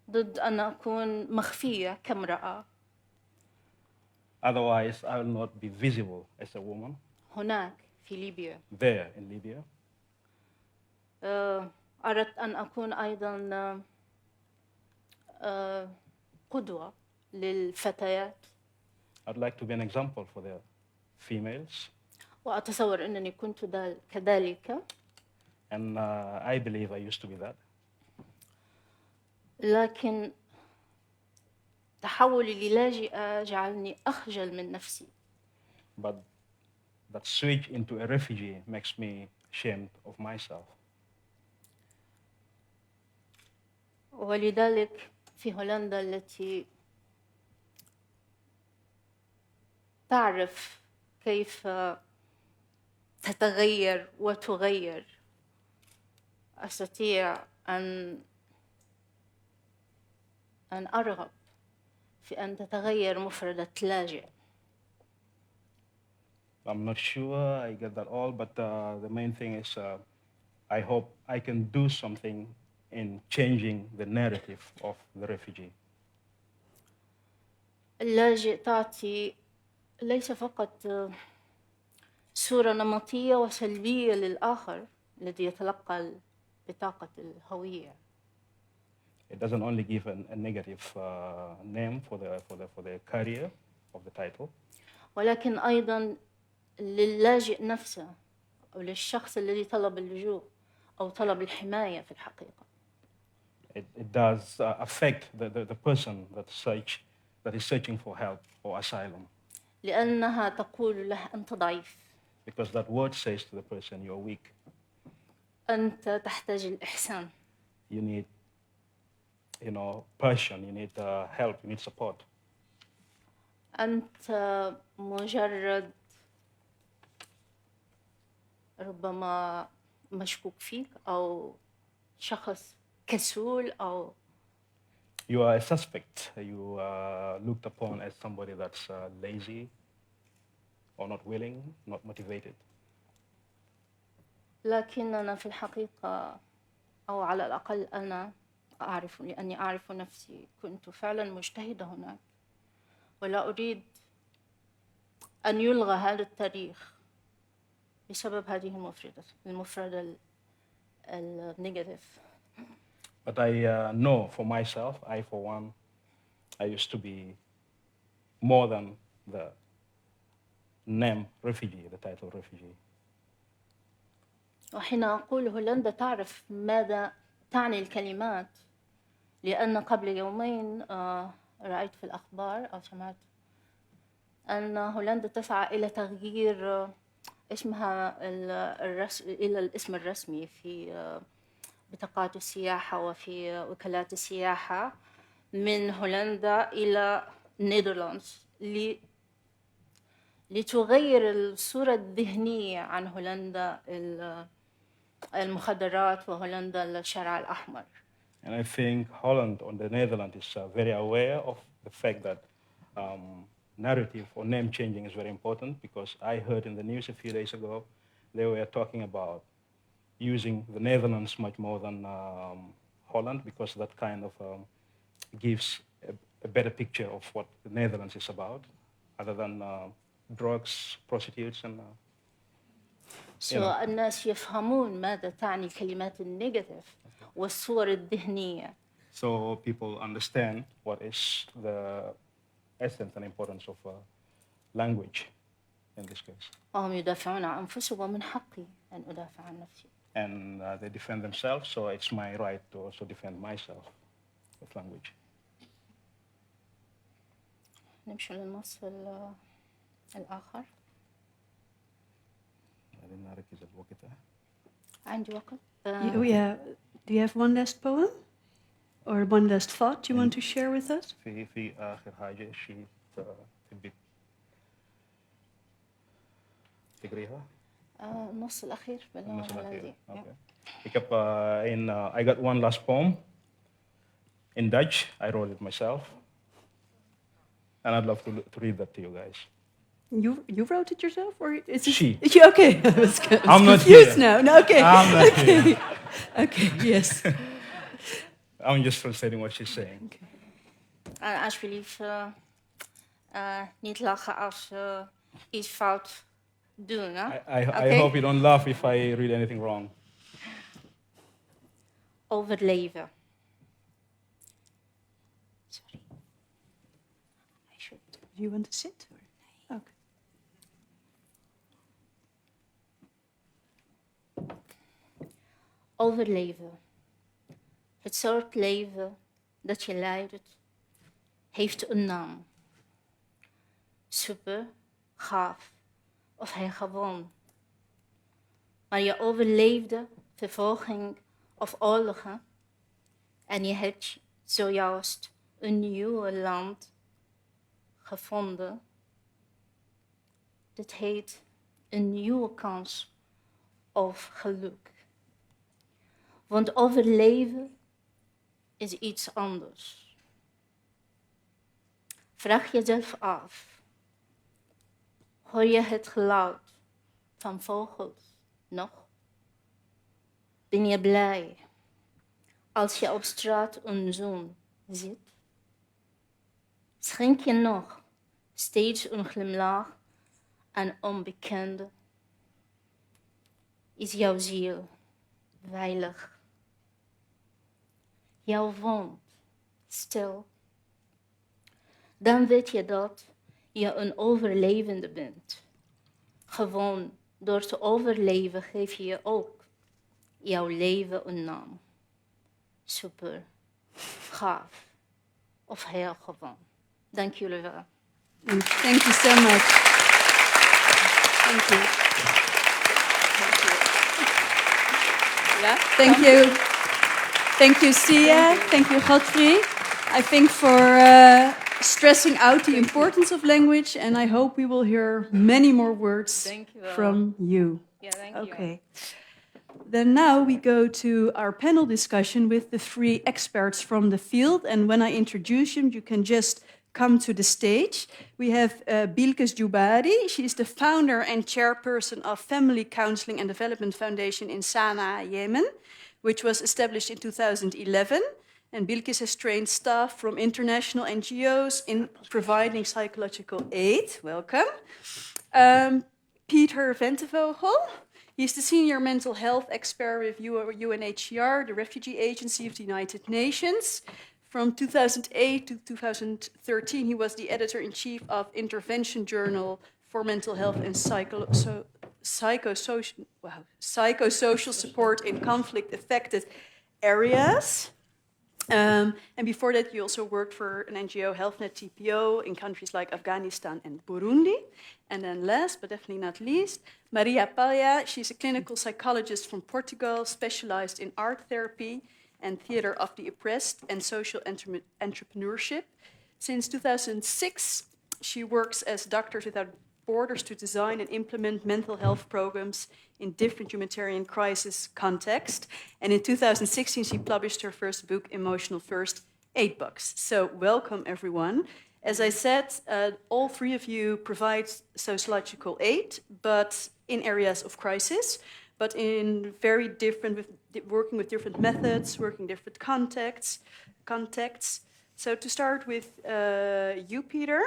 [SPEAKER 3] ضد أن أكون مخفية كامرأة.
[SPEAKER 5] Otherwise, I will not be visible as a woman.
[SPEAKER 3] هناك في ليبيا.
[SPEAKER 5] There in Libya.
[SPEAKER 3] أردت أن أكون أيضا قدوة للفتيات.
[SPEAKER 5] I'd like to be an example for the females.
[SPEAKER 3] وأتصور أنني كنت كذلك.
[SPEAKER 5] And I believe I used to be that.
[SPEAKER 3] لكن تحولي للاجئة جعلني أخجل من نفسي.
[SPEAKER 5] But that switch into a refugee makes me ashamed of myself.
[SPEAKER 3] ولذلك في هولندا التي تعرف كيف تتغير وتغير، أستطيع أن أرغب في أن تتغير مفردة لاجئ.
[SPEAKER 5] I'm not sure I get that all, but the main thing is I hope I can do something in changing the narrative of the refugee.
[SPEAKER 3] اللاجئ تعطي ليس فقط صورة نمطية وسلبية للآخر الذي يتلقى بطاقة الهوية.
[SPEAKER 5] It doesn't only give a negative name for the carrier of the title.
[SPEAKER 3] ولكن أيضا للاجئ نفسه أو للشخص الذي طلب اللجوء أو طلب الحماية في الحقيقة.
[SPEAKER 5] It does affect the person that is searching for help or asylum.
[SPEAKER 3] لأنها تقول له أنت ضعيف.
[SPEAKER 5] Because that word says to the person, you're weak.
[SPEAKER 3] أنت تحتاج الإحسان.
[SPEAKER 5] You need, passion. You need help. You need support.
[SPEAKER 3] أنت مجرد ربما مشكوك فيك أو شخص كسول أو.
[SPEAKER 5] You are a suspect. You are looked upon as somebody that's lazy or not willing, not motivated.
[SPEAKER 3] لكننا في الحقيقة أو على الأقل أنا أعرف لأني أعرف نفسي كنت فعلا مجتهدة هناك ولا أريد أن يلغى هذا التاريخ بسبب هذه المفردة النيجاتيف.
[SPEAKER 5] But I know for myself, I for one, I used to be more than the name refugee, the title refugee.
[SPEAKER 3] وحين أقول هولندا تعرف ماذا تعني الكلمات لأن قبل يومين رأيت في الأخبار أو سمعت أن هولندا تسعى إلى تغيير اسمها إلى الاسم الرسمي في بطاقات السياحة وفي وكالات السياحة من هولندا إلى النيدرلاندز لتغير الصورة الذهنية عن هولندا المخدرات وهولندا الشارع الأحمر.
[SPEAKER 5] And I think Holland or the Netherlands is very aware of the fact that narrative or name changing is very important, because I heard in the news a few days ago they were talking about using the Netherlands much more than Holland, because that kind of gives a better picture of what the Netherlands is about, other than drugs, prostitutes, and
[SPEAKER 3] الناس يفهمون ماذا تعني كلمات النيجاتيف والصور الذهنية.
[SPEAKER 5] So people understand what is the essence and importance of language in this case.
[SPEAKER 3] وهم يدافعون عن أنفسهم ومن حقي أن أدافع عن نفسي.
[SPEAKER 5] And they defend themselves, so it's my right to also defend myself with language.
[SPEAKER 3] نمشي للنص الآخر. عندي وقت.
[SPEAKER 2] Yeah. Do you have one last poem or one last thought you want to share with us?
[SPEAKER 5] في آخر حاجة شيء تبي تقريها؟
[SPEAKER 3] النص الأخير باللغة الهولندية.
[SPEAKER 5] Okay. Ik heb I got one last poem in Dutch. I wrote it myself, and I'd love to read that to you guys.
[SPEAKER 2] You wrote it yourself, or is it
[SPEAKER 5] She?
[SPEAKER 2] Okay, I was
[SPEAKER 5] I'm not
[SPEAKER 2] confused
[SPEAKER 5] here.
[SPEAKER 2] now. No, okay.
[SPEAKER 5] I'm not
[SPEAKER 2] okay.
[SPEAKER 5] here.
[SPEAKER 2] Okay. Yes.
[SPEAKER 5] I'm just translating what she's saying.
[SPEAKER 3] Alsjeblieft, niet lachen als iets fout doen. Hè?
[SPEAKER 5] I hope you don't laugh if I read anything wrong.
[SPEAKER 3] Overleven. Sorry. I should.
[SPEAKER 2] Do you want to sit? Or? Okay.
[SPEAKER 3] Overleven. Het soort leven dat je leidt, heeft een naam. Super, gaaf of hij gewoon. Maar je overleefde vervolging of oorlogen en je hebt zojuist een nieuw land gevonden. Dit heet een nieuwe kans of geluk. Want overleven is iets anders. Vraag jezelf af. Hoor je het geluid van vogels nog? Ben je blij als je op straat een zon ziet? Schenk je nog steeds een glimlach aan onbekende? Is jouw ziel veilig? Jouw wond stil? Dan weet je dat je een overlevende bent. Gewoon door te overleven geef je ook jouw leven een naam. Super, gaaf of heel gewoon. Dank jullie wel.
[SPEAKER 2] Thank you so much. Thank you. Yeah. Thank you. Thank you, Sia. Thank you, Godfrey. I think for stressing out the importance of language, and I hope we will hear many more words from you.
[SPEAKER 3] Yeah, thank you.
[SPEAKER 2] Okay. Then now we go to our panel discussion with the three experts from the field. And when I introduce them, you can just come to the stage. We have Bilkis Joubadi. She is the founder and chairperson of Family Counseling and Development Foundation in Sana'a, Yemen, which was established in 2011. And Bilkis has trained staff from international NGOs in providing psychological aid. Welcome. Peter Ventevogel. He's the senior mental health expert with UNHCR, the Refugee Agency of the United Nations. From 2008 to 2013, he was the editor-in-chief of Intervention Journal for Mental Health and Psychosocial Support in conflict-affected areas. And before that, you also worked for an NGO, HealthNet TPO, in countries like Afghanistan and Burundi. And then last, but definitely not least, Maria Palha. She's a clinical psychologist from Portugal, specialized in art therapy and theater of the oppressed and social entrepreneurship. Since 2006, she works as Doctors Without Borders to design and implement mental health programs in different humanitarian crisis contexts. And in 2016, she published her first book, Emotional First Aid Box. So welcome, everyone. As I said, all three of you provide sociological aid, but in areas of crisis, but in very different, working with different methods, working different contexts. So to start with you, Peter,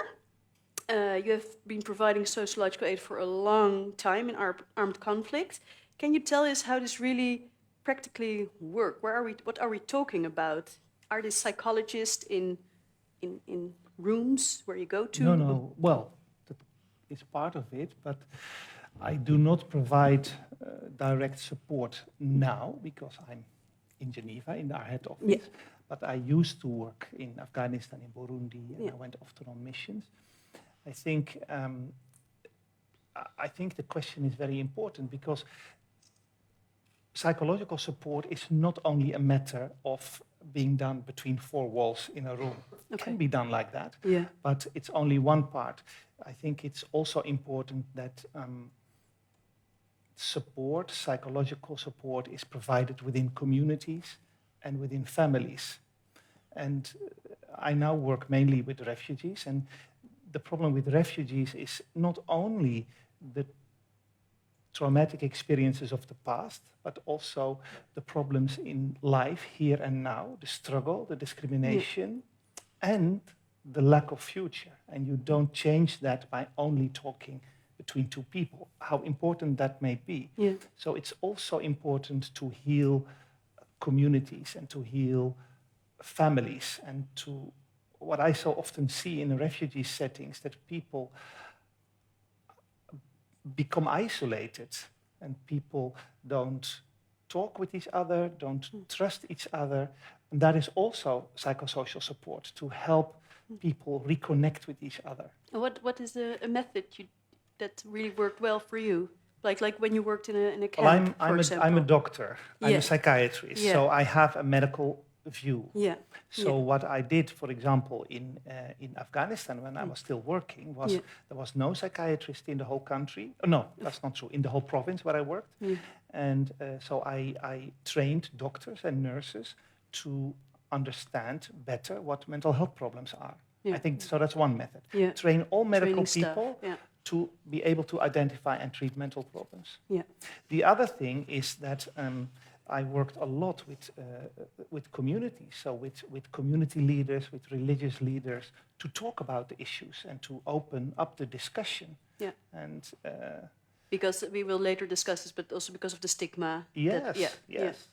[SPEAKER 2] you have been providing sociological aid for a long time in armed conflict. Can you tell us how this really practically works? What are we talking about? Are these psychologists in rooms where you go to?
[SPEAKER 6] No. Well, that is part of it, but I do not provide direct support now because I'm in Geneva in our head office.
[SPEAKER 2] Yeah.
[SPEAKER 6] But I used to work in Afghanistan, in Burundi, and I went often on missions. I think the question is very important because psychological support is not only a matter of being done between four walls in a room. It can be done like that, but it's only one part. I think it's also important that psychological support is provided within communities and within families. And I now work mainly with refugees, and the problem with refugees is not only the traumatic experiences of the past, but also the problems in life here and now, the struggle, the discrimination, and the lack of future. And you don't change that by only talking between two people, how important that may be. So it's also important to heal communities and to heal families, and to what I so often see in refugee settings, that people become isolated and people don't talk with each other, don't trust each other. And that is also psychosocial support to help people reconnect with each other.
[SPEAKER 2] What is a method that really worked well for you? Like when you worked in a camp,
[SPEAKER 6] well,
[SPEAKER 2] for example?
[SPEAKER 6] I'm a doctor. I'm a psychiatrist, so I have a medical view. So what I did, for example, in Afghanistan when I was still working, was there was no psychiatrist in the whole country. No, that's not true. In the whole province where I worked. And so I trained doctors and nurses to understand better what mental health problems are. I think so. That's one method. Train all medical people to be able to identify and treat mental problems. The other thing is that I worked a lot with communities, so with community leaders, with religious leaders, to talk about the issues and to open up the discussion. And
[SPEAKER 2] because we will later discuss this, but also because of the stigma.
[SPEAKER 6] Yes.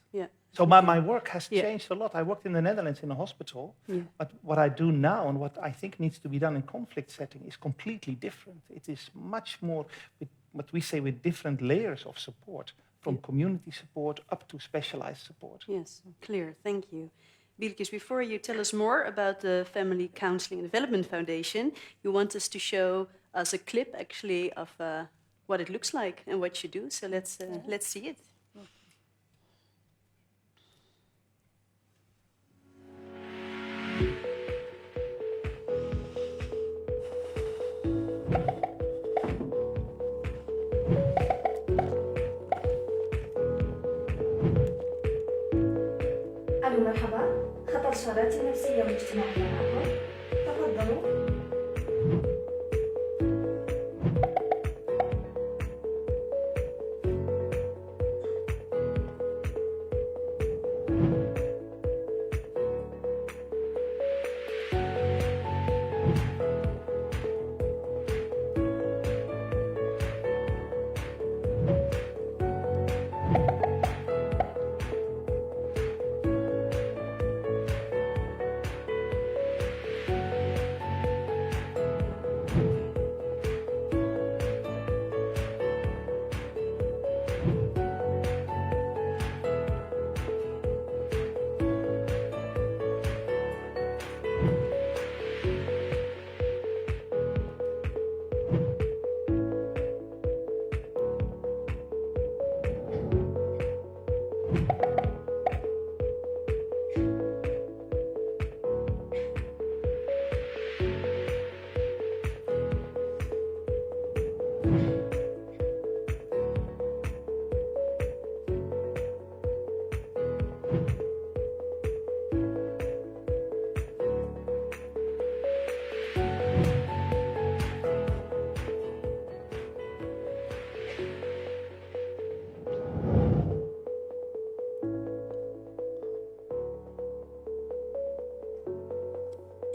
[SPEAKER 6] So my work has changed a lot. I worked in the Netherlands in a hospital, but what I do now and what I think needs to be done in conflict setting is completely different. It is much more with what we say with different layers of support, from community support up to specialized support.
[SPEAKER 2] Yes, clear. Thank you. Bilkis, before you tell us more about the Family Counseling and Development Foundation, you want us to show us a clip actually of what it looks like and what you do. So let's see it.
[SPEAKER 8] مرحبا، خطر شرات نفسية واجتماعية معكم، تفضلوا.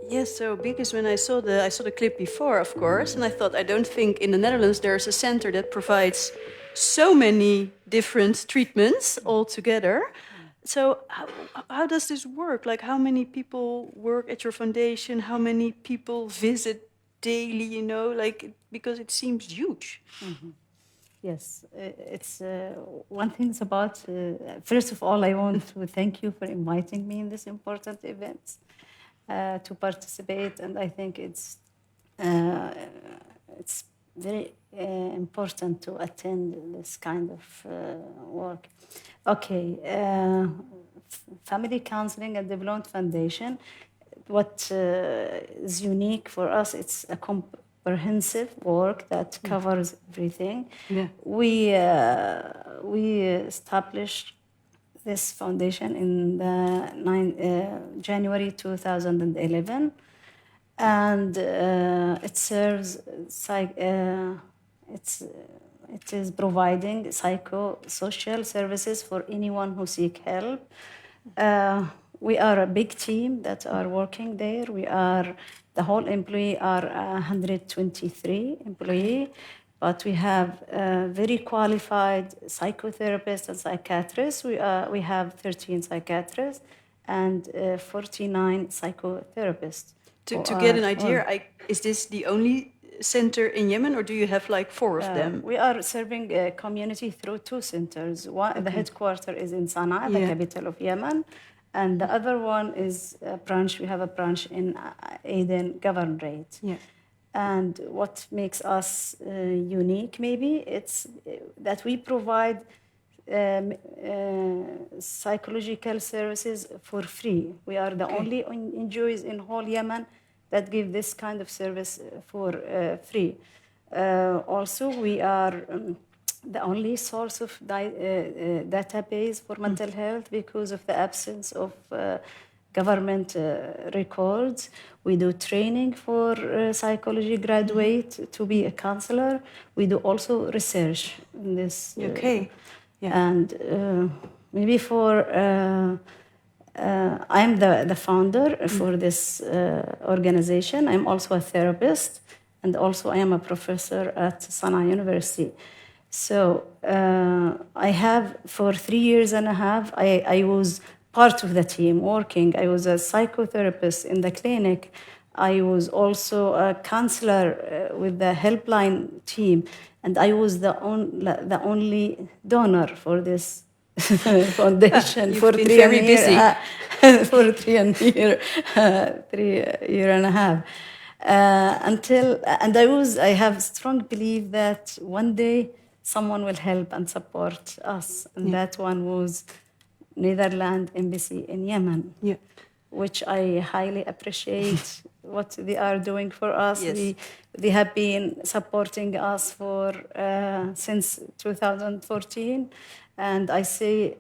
[SPEAKER 2] Yes, so because when I saw the clip before, of course, and I thought, I don't think in the Netherlands there's a center that provides so many different treatments all together. So how does this work? Like, how many people work at your foundation? How many people visit daily? You know, like, because it seems huge.
[SPEAKER 10] Mm-hmm. Yes, it's one thing is about. First of all, I want to thank you for inviting me in this important event to participate, and I think it's very important to attend this kind of work. Okay, Family Counseling and Development Foundation. What is unique for us? It's a comprehensive work that covers everything.
[SPEAKER 2] Yeah.
[SPEAKER 10] We established this foundation in the January 2011, and it serves it is providing psychosocial services for anyone who seek help. We are a big team that are working there. The whole employee are 123 employee, but we have very qualified psychotherapists and psychiatrists. We have 13 psychiatrists and 49 psychotherapists.
[SPEAKER 2] To get an idea, is this the only center in Yemen, or do you have like 4 of them?
[SPEAKER 10] We are serving a community through 2 centers. One, the headquarters is in Sana'a, the capital of Yemen, and the other one is a branch. We have a branch in Aden Governorate.
[SPEAKER 2] Yeah.
[SPEAKER 10] And what makes us unique, maybe, it's that we provide psychological services for free. We are the only NGOs in whole Yemen that give this kind of service for free. Also, we are the only source of database for mental health because of the absence of government records. We do training for psychology graduate to be a counselor. We do also research in this.
[SPEAKER 2] Okay.
[SPEAKER 10] And maybe I'm the founder for this organization. I'm also a therapist, and also I am a professor at Sana'a University. So I have, for 3 years and a half, I was part of the team working. I was a psychotherapist in the clinic. I was also a counselor with the helpline team, and I was the only donor for this foundation.
[SPEAKER 2] You've
[SPEAKER 10] for
[SPEAKER 2] been
[SPEAKER 10] 3
[SPEAKER 2] very
[SPEAKER 10] year,
[SPEAKER 2] busy.
[SPEAKER 10] For 3 year and a half. I have strong belief that one day someone will help and support us, and that one was Netherlands Embassy in Yemen, which I highly appreciate what they are doing for us.
[SPEAKER 2] Yes.
[SPEAKER 10] They have been supporting us for since 2014, and I say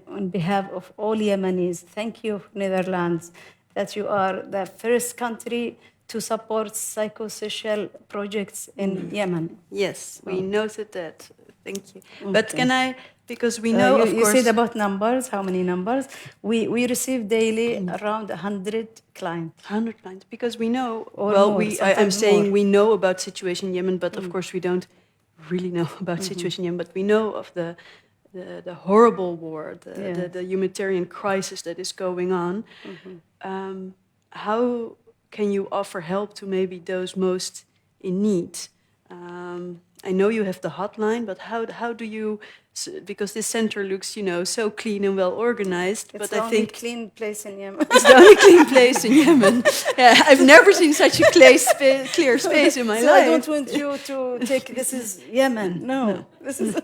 [SPEAKER 10] on behalf of all Yemenis, thank you, Netherlands, that you are the first country to support psychosocial projects in Yemen.
[SPEAKER 2] Yes, we noted that. Thank you. But can I, because we know, of
[SPEAKER 10] you
[SPEAKER 2] course...
[SPEAKER 10] You said about numbers, how many numbers? We receive daily around 100 clients.
[SPEAKER 2] 100 clients, because we know,
[SPEAKER 10] Or
[SPEAKER 2] well,
[SPEAKER 10] more,
[SPEAKER 2] I'm saying
[SPEAKER 10] more.
[SPEAKER 2] we know about situation in Yemen, but of course we don't really know about situation in Yemen, but we know of the horrible war, the humanitarian crisis that is going on. How can you offer help to maybe those most in need? I know you have the hotline, but how do you? Because this center looks, so clean and well organized.
[SPEAKER 10] It's
[SPEAKER 2] but
[SPEAKER 10] the
[SPEAKER 2] I
[SPEAKER 10] only
[SPEAKER 2] think
[SPEAKER 10] clean place in Yemen.
[SPEAKER 2] it's the only clean place in Yemen. Yeah, I've never seen such a clear space in my
[SPEAKER 10] So
[SPEAKER 2] life.
[SPEAKER 10] I don't want you to take this is Yemen. No. This is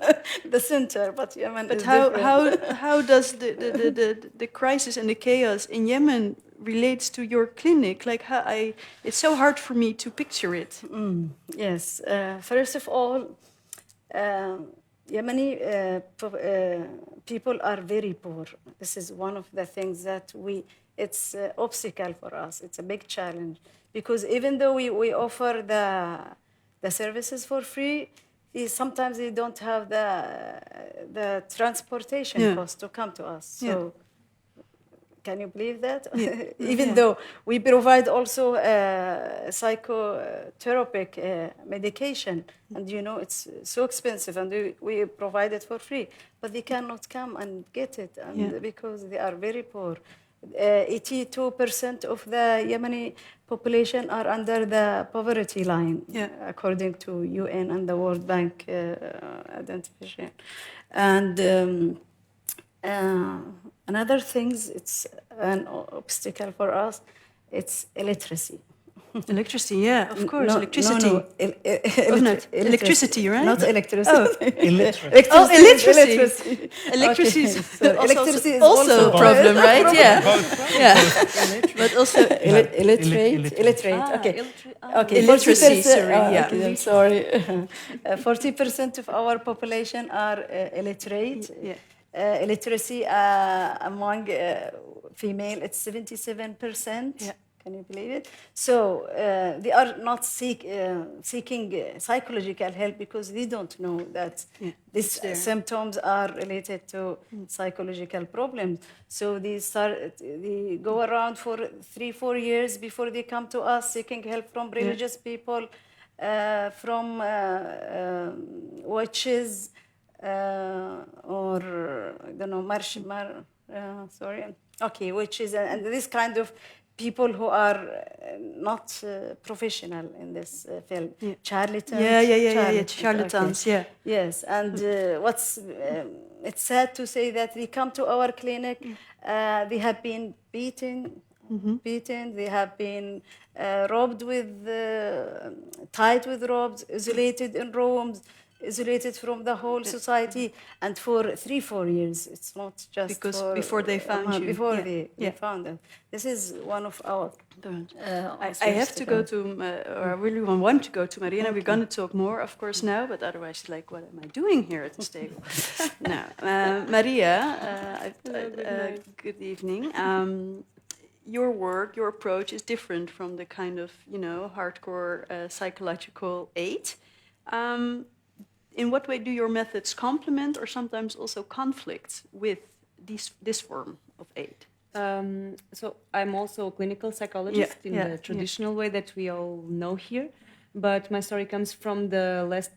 [SPEAKER 10] the center, but Yemen
[SPEAKER 2] But
[SPEAKER 10] is different.
[SPEAKER 2] how does the crisis and the chaos in Yemen relates to your clinic? Like it's so hard for me to picture it.
[SPEAKER 10] Yes. First of all, Yemeni people are very poor. This is one of the things that it's an obstacle for us. It's a big challenge because even though we offer the services for free, sometimes they don't have the transportation cost to come to us. So Can you believe that?
[SPEAKER 2] Yeah.
[SPEAKER 10] Even
[SPEAKER 2] Yeah.
[SPEAKER 10] though we provide also psychotherapic medication, and it's so expensive, and we provide it for free, but they cannot come and get it, and
[SPEAKER 2] Yeah.
[SPEAKER 10] because they are very poor. 82% of the Yemeni population are under the poverty line, according to UN and the World Bank identification. And another things, it's an obstacle for us, it's illiteracy.
[SPEAKER 2] Electricity, yeah, of course.
[SPEAKER 10] No,
[SPEAKER 2] Electricity.
[SPEAKER 10] no,
[SPEAKER 2] Electricity, right?
[SPEAKER 10] Not electricity.
[SPEAKER 2] Oh.
[SPEAKER 10] Electricity.
[SPEAKER 2] Oh, electricity.
[SPEAKER 10] Electricity.
[SPEAKER 2] Electricity is
[SPEAKER 10] Okay.
[SPEAKER 2] electricity is
[SPEAKER 10] Also
[SPEAKER 2] also a problem, right? Yeah.
[SPEAKER 10] Both.
[SPEAKER 2] Yeah. But also
[SPEAKER 10] illiterate. Okay. Okay.
[SPEAKER 2] Illiteracy,
[SPEAKER 10] 40%,
[SPEAKER 2] sorry. Yeah.
[SPEAKER 10] Okay, I'm sorry. 40% of our population are illiterate.
[SPEAKER 2] Yeah.
[SPEAKER 10] Illiteracy among female, it's 77%.
[SPEAKER 2] Yeah.
[SPEAKER 10] Can you believe it? So they are not seeking psychological help because they don't know that these symptoms are related to psychological problems. So they go around for 3-4 years before they come to us seeking help from religious people, from witches, or I don't know, witches, and this kind of people who are not professional in this field.
[SPEAKER 2] Charlatans. Charlatans,
[SPEAKER 10] okay. Yes, and it's sad to say that they come to our clinic, they have been beaten, they have been tied with ropes, isolated in rooms, isolated from the whole society, and for 3-4 years. It's not just
[SPEAKER 2] because before they found you.
[SPEAKER 10] Before they found them. This is one of our.
[SPEAKER 2] I have to go to, or I really want to go to Marina. We're going to talk more, of course, now, but otherwise, like, what am I doing here at this table? Now, Maria, good evening. Your work, your approach is different from the kind of, hardcore psychological aid. In what way do your methods complement or sometimes also conflict with this form of aid?
[SPEAKER 11] So I'm also a clinical psychologist in the traditional way that we all know here, but my story comes from the last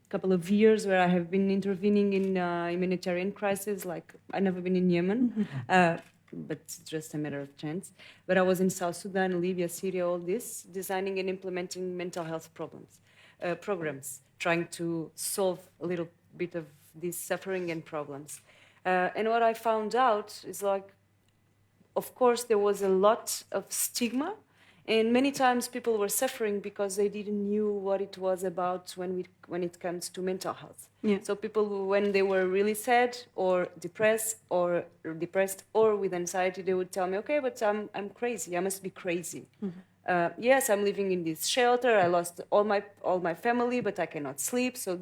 [SPEAKER 11] couple of years where I have been intervening in humanitarian crises. Like I've never been in Yemen, but it's just a matter of chance. But I was in South Sudan, Libya, Syria, all this, designing and implementing mental health programs, trying to solve a little bit of this suffering and problems. And what I found out is like, of course, there was a lot of stigma, and many times people were suffering because they didn't knew what it was about when it comes to mental health.
[SPEAKER 2] Yeah.
[SPEAKER 11] So people, when they were really sad or depressed or with anxiety, they would tell me, okay, but I'm crazy. I must be crazy.
[SPEAKER 2] Mm-hmm.
[SPEAKER 11] Yes, I'm living in this shelter. I lost all my family, but I cannot sleep. So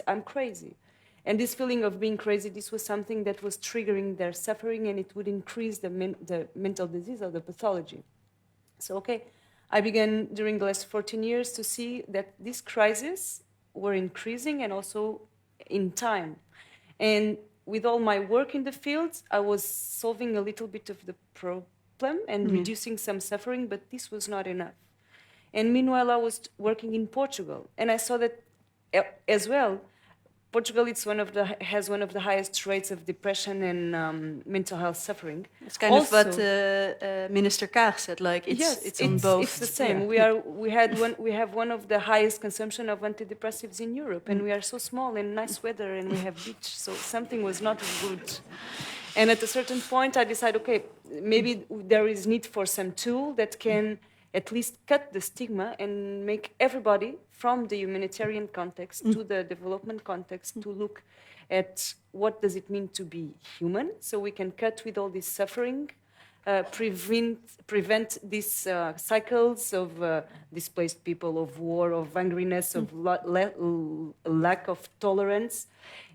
[SPEAKER 11] I'm crazy. And this feeling of being crazy, this was something that was triggering their suffering, and it would increase the mental disease or the pathology. So, okay, I began during the last 14 years to see that these crises were increasing and also in time. And with all my work in the field, I was solving a little bit of the problem and reducing some suffering, but this was not enough. And meanwhile, I was working in Portugal, and I saw that as well. Portugal has one of the highest rates of depression and mental health suffering.
[SPEAKER 2] It's kind of what Minister Kaag said. Like it's on both.
[SPEAKER 11] It's the same.
[SPEAKER 2] Yeah.
[SPEAKER 11] We have one of the highest consumption of antidepressives in Europe, and we are so small and nice weather, and we have beach. So something was not good. And at a certain point, I decided, okay, maybe there is need for some tool that can at least cut the stigma and make everybody from the humanitarian context to the development context to look at what does it mean to be human, so we can cut with all this suffering, prevent these cycles of displaced people, of war, of angriness, of lack of tolerance,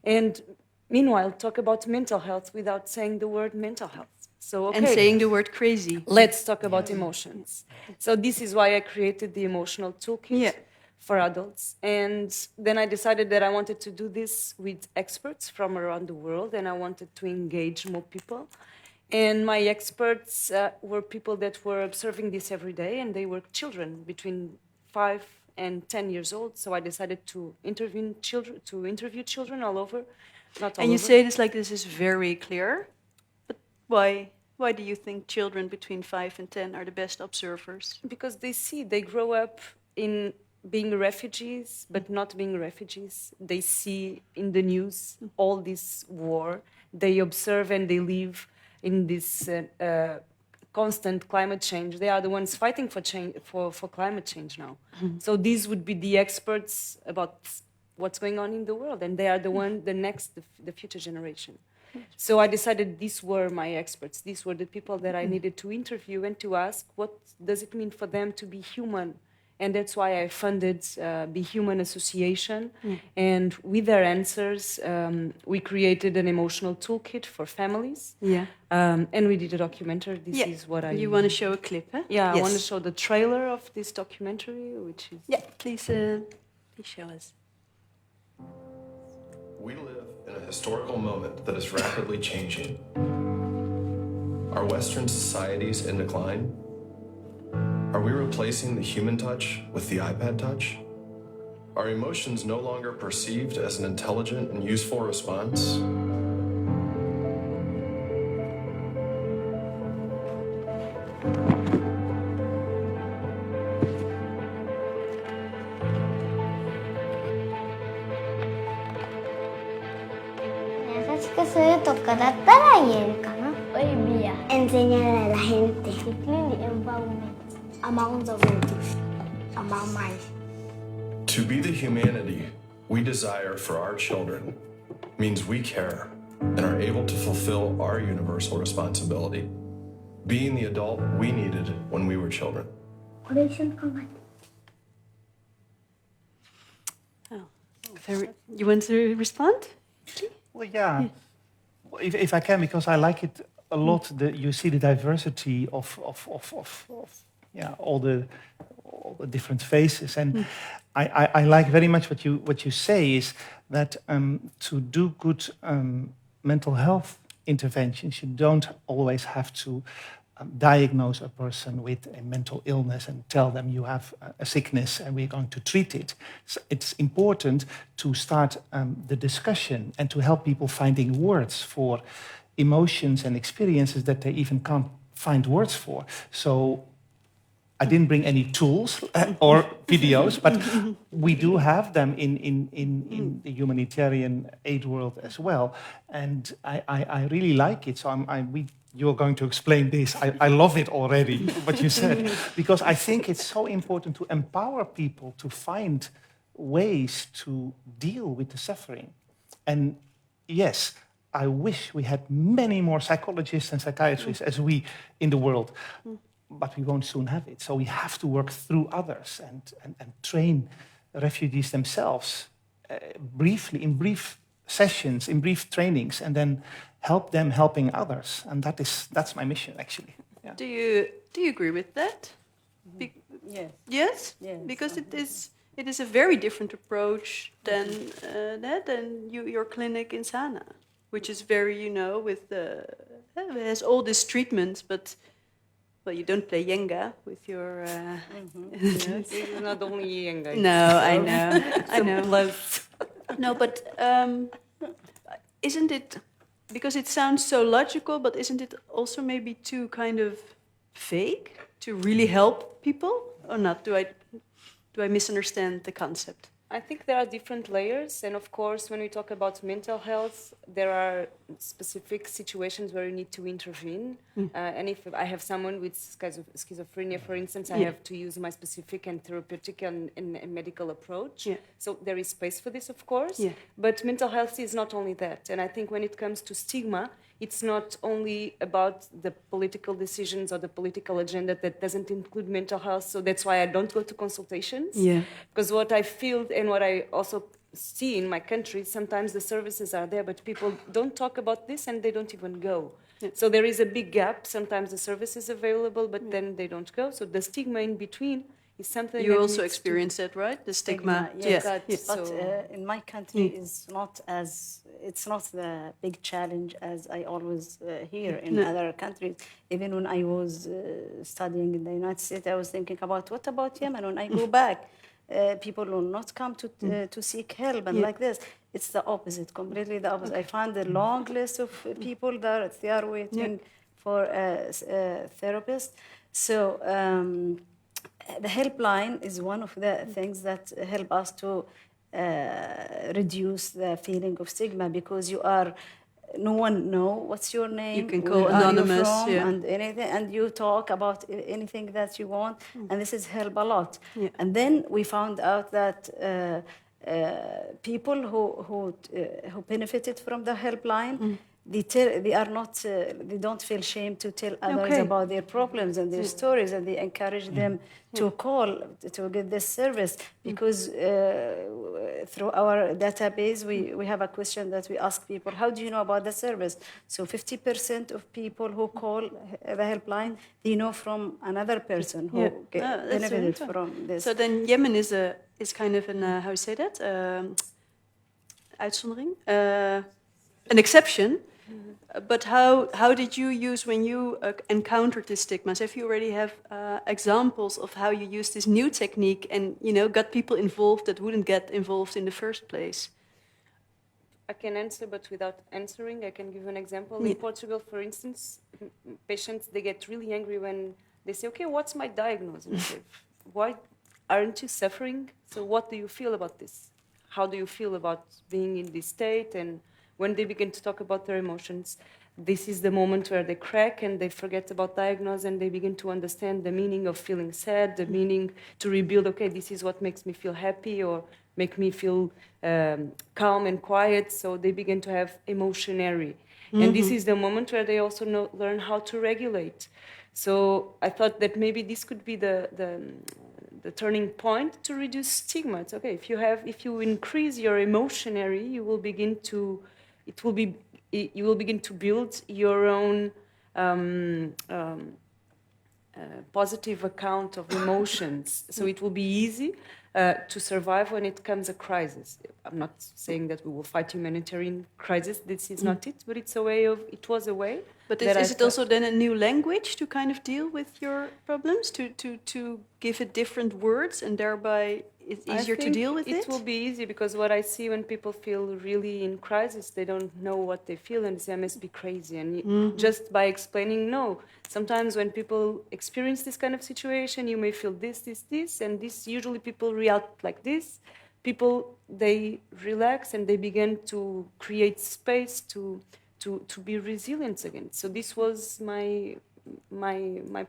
[SPEAKER 11] and meanwhile talk about mental health without saying the word mental health. So, okay,
[SPEAKER 2] and saying the word crazy.
[SPEAKER 11] Let's talk about emotions. So this is why I created the emotional toolkit for adults. And then I decided that I wanted to do this with experts from around the world, and I wanted to engage more people. And my experts were people that were observing this every day, and they were children between 5 and 10 years old. So I decided to interview children all over. Not all
[SPEAKER 2] and you
[SPEAKER 11] over.
[SPEAKER 2] say this like this is very clear, but why? Why do you think children between 5 and 10 are the best observers?
[SPEAKER 11] Because they grow up in being refugees, but not being refugees. They see in the news all this war. They observe and they live in this constant climate change. They are the ones fighting for change, for climate change now. So these would be the experts about what's going on in the world, and they are the future generation. So I decided these were my experts. These were the people that I needed to interview and to ask, what does it mean for them to be human? And that's why I funded Be Human Association. And with their answers, we created an emotional toolkit for families.
[SPEAKER 2] Yeah.
[SPEAKER 11] And we did a documentary. This is what I...
[SPEAKER 2] You want to show a clip, huh?
[SPEAKER 11] Yeah,
[SPEAKER 2] Yes.
[SPEAKER 11] I want to show the trailer of this documentary, which is...
[SPEAKER 2] Yeah, please show us.
[SPEAKER 12] We live in a historical moment that is rapidly changing. Are Western societies in decline? Are we replacing the human touch with the iPad touch? Are emotions no longer perceived as an intelligent and useful response?
[SPEAKER 13] Enseñar a la gente. Clean the environment among the relatives, among my.
[SPEAKER 12] To be the humanity we desire for our children means we care and are able to fulfill our universal responsibility, being the adult we needed when we were children.
[SPEAKER 2] You want to respond?
[SPEAKER 6] Well, yeah, if I can, because I like it a lot. You see the diversity of all the different faces, and I like very much what you say is that to do good mental health interventions, you don't always have to diagnose a person with a mental illness and tell them you have a sickness and we're going to treat it. So it's important to start the discussion and to help people finding words for emotions and experiences that they even can't find words for. So I didn't bring any tools or videos, but we do have them in the humanitarian aid world as well. And I really like it. So you're going to explain this. I love it already, what you said, because I think it's so important to empower people to find ways to deal with the suffering. And yes, I wish we had many more psychologists and psychiatrists as we in the world, but we won't soon have it. So we have to work through others and train refugees themselves briefly, in brief sessions, in brief trainings, and then help them helping others. And that's my mission, actually. Yeah.
[SPEAKER 2] Do you agree with that?
[SPEAKER 10] Yes.
[SPEAKER 2] Yes?
[SPEAKER 10] Yes.
[SPEAKER 2] Because it is a very different approach than your clinic in Sana, which is very, with it has all these treatments, but well, you don't play Jenga with your.
[SPEAKER 11] Yes, it's not only Jenga.
[SPEAKER 2] No, I know, I know. No, but isn't it? Because it sounds so logical, but isn't it also maybe too kind of fake to really help people, or not? Do I misunderstand the concept?
[SPEAKER 11] I think there are different layers, and of course, when we talk about mental health, there are specific situations where you need to intervene. And if I have someone with schizophrenia, for instance, I have to use my specific and therapeutic and medical approach. So there is space for this, of course. But mental health is not only that. And I think when it comes to stigma, it's not only about the political decisions or the political agenda that doesn't include mental health. So that's why I don't go to consultations. Because what I feel and what I also see in my country, sometimes the services are there, but people don't talk about this and they don't even go. So there is a big gap. Sometimes the service is available, but then they don't go. So the stigma in between It's something
[SPEAKER 2] You
[SPEAKER 11] that
[SPEAKER 2] also
[SPEAKER 11] needs to-
[SPEAKER 2] experienced that, right? The stigma.
[SPEAKER 10] Yes,
[SPEAKER 2] Yeah.
[SPEAKER 10] but
[SPEAKER 11] So-
[SPEAKER 10] in my country is not as it's not the big challenge as I always hear in
[SPEAKER 2] No.
[SPEAKER 10] other countries. Even when I was studying in the United States, I was thinking about what about Yemen? When I go back, people will not come to seek help and
[SPEAKER 2] Yeah.
[SPEAKER 10] like this. It's the opposite, completely the opposite. I found a long list of people that they are waiting for a therapist. So. The helpline is one of the things that help us to reduce the feeling of stigma because no one know what's your name.
[SPEAKER 2] You can call
[SPEAKER 10] where are you
[SPEAKER 2] anonymous,
[SPEAKER 10] from,
[SPEAKER 2] yeah.
[SPEAKER 10] and anything, and you talk about anything that you want, and this has helped a lot.
[SPEAKER 2] Yeah.
[SPEAKER 10] And then we found out that people who benefited from the helpline. They are not. They don't feel shame to tell others
[SPEAKER 2] Okay.
[SPEAKER 10] about their problems and their stories, and they encourage them to call to get this service because through our database we have a question that we ask people: how do you know about the service? So 50% of people who call the helpline they know from another person who
[SPEAKER 2] That's
[SPEAKER 10] benefited
[SPEAKER 2] interesting.
[SPEAKER 10] from this.
[SPEAKER 2] So then Yemen is kind of an how you say that uitzondering, an exception. But how did you use when you encountered these stigmas? Have you already have examples of how you used this new technique and got people involved that wouldn't get involved in the first place?
[SPEAKER 11] I can answer, but without answering, I can give an example. In Portugal, for instance, patients, they get really angry when they say, okay, what's my diagnosis? And I say, why aren't you suffering? So what do you feel about this? How do you feel about being in this state? And when they begin to talk about their emotions, this is the moment where they crack and they forget about diagnosis and they begin to understand the meaning of feeling sad, the meaning to rebuild, okay, this is what makes me feel happy or make me feel calm and quiet. So they begin to have emotionary. And this is the moment where they also learn how to regulate. So I thought that maybe this could be the turning point to reduce stigma. It's okay, if you increase your emotionary, you will begin to build your own positive account of emotions. So it will be easy to survive when it comes a crisis. I'm not saying that we will fight humanitarian crisis. This is not it, but it was a way.
[SPEAKER 2] But is it also then a new language to kind of deal with your problems, to give it different words and thereby it's easier to deal with it?
[SPEAKER 11] It will be easy because what I see when people feel really in crisis, they don't know what they feel and they say, I must be crazy. And just by explaining, no. Sometimes when people experience this kind of situation, you may feel this, and this usually people react like this. People, they relax and they begin to create space to be resilient again. So this was my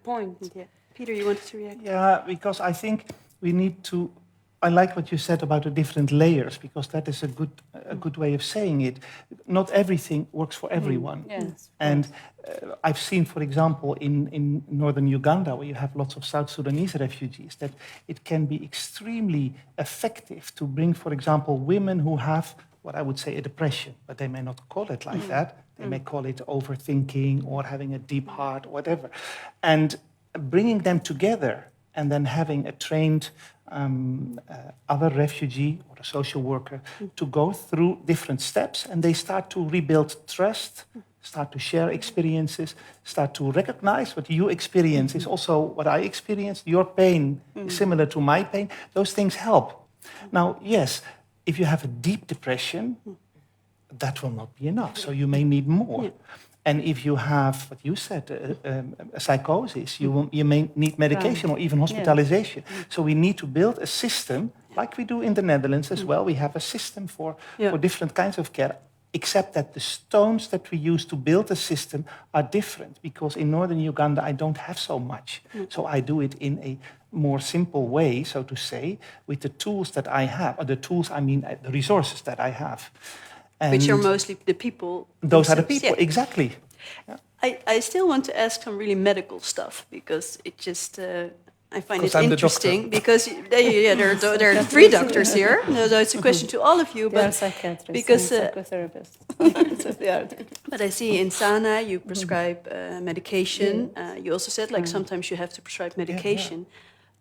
[SPEAKER 11] point.
[SPEAKER 2] Yeah. Peter, you wanted to react?
[SPEAKER 6] Yeah, because I think we need to. I like what you said about the different layers because that is a good way of saying it. Not everything works for everyone.
[SPEAKER 10] Yes.
[SPEAKER 6] And I've seen, for example, in northern Uganda, where you have lots of South Sudanese refugees, that it can be extremely effective to bring, for example, women who have what I would say a depression, but they may not call it like that. They may call it overthinking or having a deep heart, whatever. And bringing them together and then having a trained other refugee or a social worker to go through different steps, and they start to rebuild trust, start to share experiences, start to recognize what you experience is also what I experienced. Your pain is similar to my pain. Those things help. Now, yes, if you have a deep depression, that will not be enough. So you may need more. And if you have, what you said, a psychosis, you may need medication or even hospitalization. So we need to build a system, like we do in the Netherlands as well. We have a system for different kinds of care, except that the stones that we use to build a system are different. Because in northern Uganda, I don't have so much. So I do it in a more simple way, so to say, with the tools that I have. Or the tools, I mean the resources that I have.
[SPEAKER 2] Which are mostly the people.
[SPEAKER 6] Those are the people, exactly.
[SPEAKER 2] Yeah. I still want to ask some really medical stuff because it just I find it interesting because there are three doctors here. No, it's a question to all of you.
[SPEAKER 10] They are psychiatrists
[SPEAKER 2] because
[SPEAKER 10] and psychotherapists.
[SPEAKER 2] But I see in Sana you prescribe medication. You also said like sometimes you have to prescribe medication.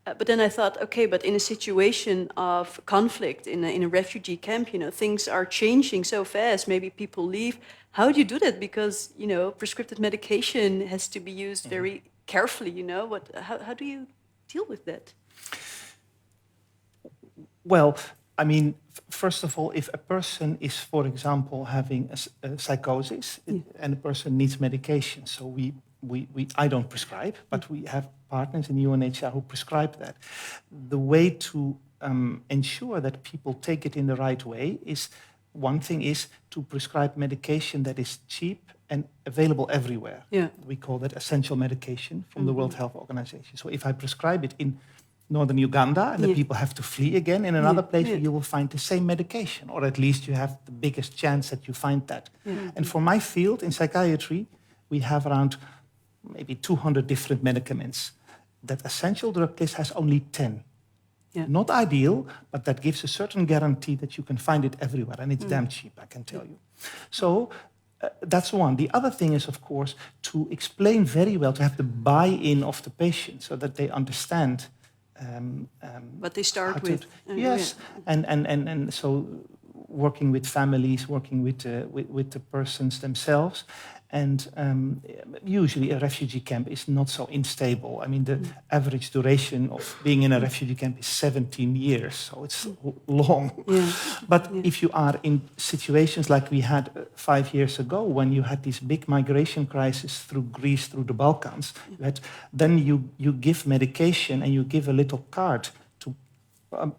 [SPEAKER 2] But then I thought, okay, but in a situation of conflict in a refugee camp, things are changing so fast. Maybe people leave. How do you do that? Because prescriptive medication has to be used very carefully. How do you deal with that?
[SPEAKER 6] Well, I mean, first of all, if a person is, for example, having a psychosis and a person needs medication, so I don't prescribe, but we have partners in UNHCR who prescribe that. The way to ensure that people take it in the right way is, one thing is to prescribe medication that is cheap and available everywhere.
[SPEAKER 2] Yeah.
[SPEAKER 6] We call that essential medication from the World Health Organization. So if I prescribe it in northern Uganda and the people have to flee again in another place, you will find the same medication, or at least you have the biggest chance that you find that. And for my field in psychiatry, we have around maybe 200 different medicaments. That essential drug list has only 10. Not ideal, but that gives a certain guarantee that you can find it everywhere, and it's damn cheap, I can tell you. So that's one. The other thing is, of course, to explain very well, to have the buy-in of the patient so that they understand
[SPEAKER 2] what they start with.
[SPEAKER 6] Yes, and so working with families, working with the persons themselves. And usually a refugee camp is not so unstable. I mean, the average duration of being in a refugee camp is 17 years, so it's long. But if you are in situations like we had 5 years ago, when you had this big migration crisis through Greece, through the Balkans, then you give medication and you give a little card to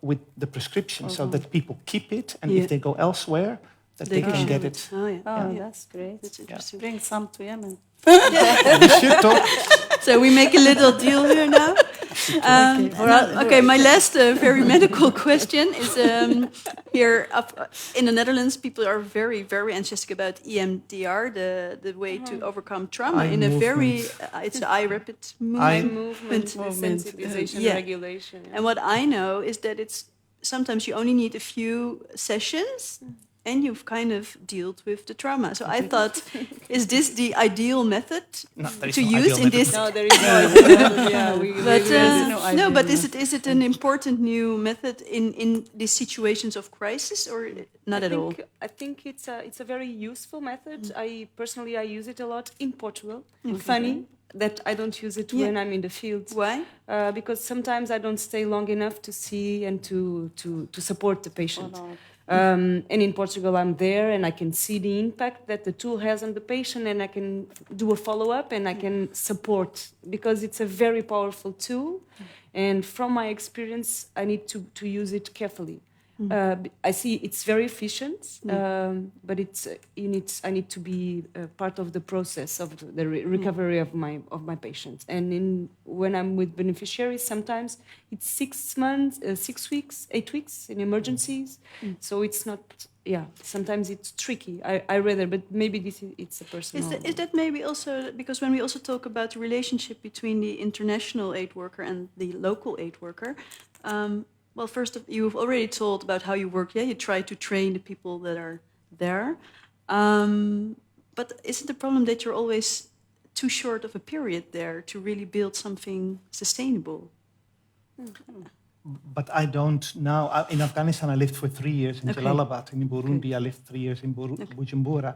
[SPEAKER 6] with the prescription so that people keep it, and if they go elsewhere, that they can get it.
[SPEAKER 10] That's great. That's interesting. Bring some to Yemen.
[SPEAKER 6] We should talk.
[SPEAKER 2] So we make a little deal here now. Okay, my last very medical question is here in the Netherlands, people are very, very enthusiastic about EMDR, the way to overcome trauma in a very, it's an eye rapid movement.
[SPEAKER 11] Sensitization, regulation. Yeah.
[SPEAKER 2] And what I know is that it's sometimes you only need a few sessions and you've kind of dealt with the trauma. So I thought, is this the ideal method to use in this?
[SPEAKER 11] No, there is no.
[SPEAKER 2] But is it an important new method in these situations of crisis, or not at all?
[SPEAKER 11] I think it's a very useful method. I personally use it a lot in Portugal. Funny that I don't use it when I'm in the field.
[SPEAKER 2] Why?
[SPEAKER 11] Because sometimes I don't stay long enough to see and to support the patient. And in Portugal, I'm there and I can see the impact that the tool has on the patient, and I can do a follow-up and I can support, because it's a very powerful tool. And from my experience, I need to use it carefully. I see it's very efficient, but I need to be part of the process of the recovery of my patients. And when I'm with beneficiaries, sometimes it's 6 months, 6 weeks, 8 weeks in emergencies. So it's not. Sometimes it's tricky. I rather, but maybe it's a personal.
[SPEAKER 2] Is that maybe also because when we also talk about the relationship between the international aid worker and the local aid worker. Well, first, you've already told about how you work. You try to train the people that are there. But isn't the problem that you're always too short of a period there to really build something sustainable?
[SPEAKER 6] But I don't now. In Afghanistan, I lived for 3 years in Jalalabad. In Burundi, I lived 3 years in Bujumbura.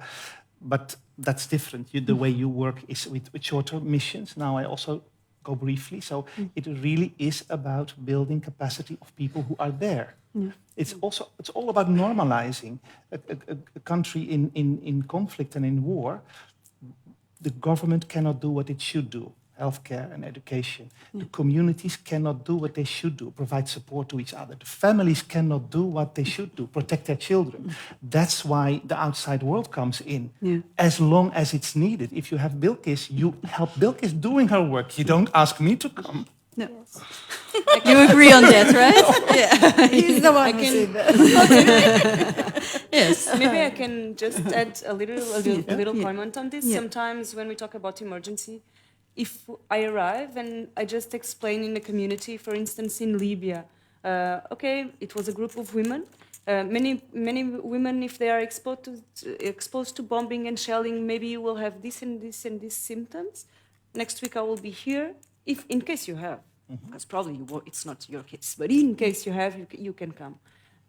[SPEAKER 6] But that's different. The way you work is with shorter missions. Now I also go briefly. So it really is about building capacity of people who are there. It's all about normalizing a country in conflict and in war. The government cannot do what it should do. Healthcare and education. The communities cannot do what they should do, provide support to each other. The families cannot do what they should do, protect their children. That's why the outside world comes in, as long as it's needed. If you have Bilkis, you help Bilkis doing her work. You don't ask me to come.
[SPEAKER 2] No. You agree on that, right? Yeah.
[SPEAKER 10] He's the one who said that.
[SPEAKER 2] Yes.
[SPEAKER 11] Maybe I can just add a little comment on this. Sometimes when we talk about emergency, if I arrive and I just explain in the community, for instance, in Libya, it was a group of women. Many women, if they are exposed to bombing and shelling, maybe you will have this and this and these symptoms. Next week I will be here, in case you have. because probably it's not your case. But in case you have, you can come.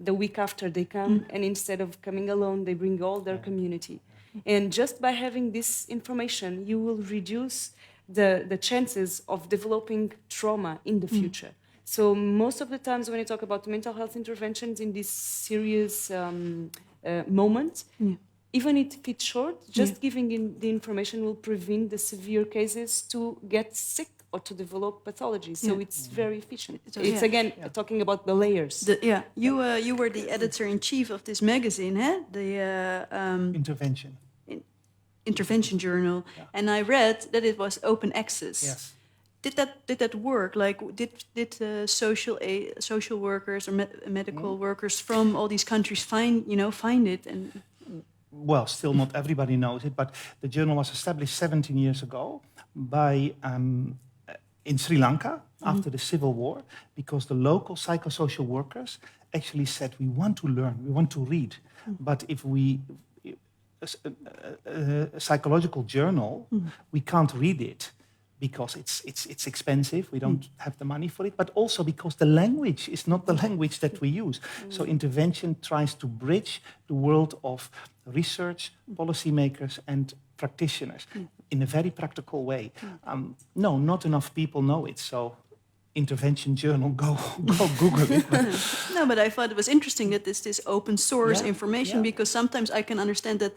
[SPEAKER 11] The week after they come, and instead of coming alone, they bring all their community. And just by having this information, you will reduce the chances of developing trauma in the future. So most of the times when you talk about mental health interventions in this serious moment, even if it's short, just giving the information will prevent the severe cases to get sick or to develop pathology. So it's very efficient. It's again talking about the layers.
[SPEAKER 2] You were the editor-in-chief of this magazine, the Intervention Journal, and I read that it was open access.
[SPEAKER 6] Yes.
[SPEAKER 2] Did that work? Like, did social workers or medical workers from all these countries find it? And
[SPEAKER 6] well, still not everybody knows it, but the journal was established 17 years ago by in Sri Lanka after the civil war, because the local psychosocial workers actually said, we want to learn, we want to read, but if we a psychological journal, we can't read it because it's expensive. We don't have the money for it, but also because the language is not the language that we use. So intervention tries to bridge the world of research, policymakers, and practitioners in a very practical way. No, not enough people know it. So Intervention Journal, go Google it.
[SPEAKER 2] No, but I thought it was interesting that this open source information, because sometimes I can understand that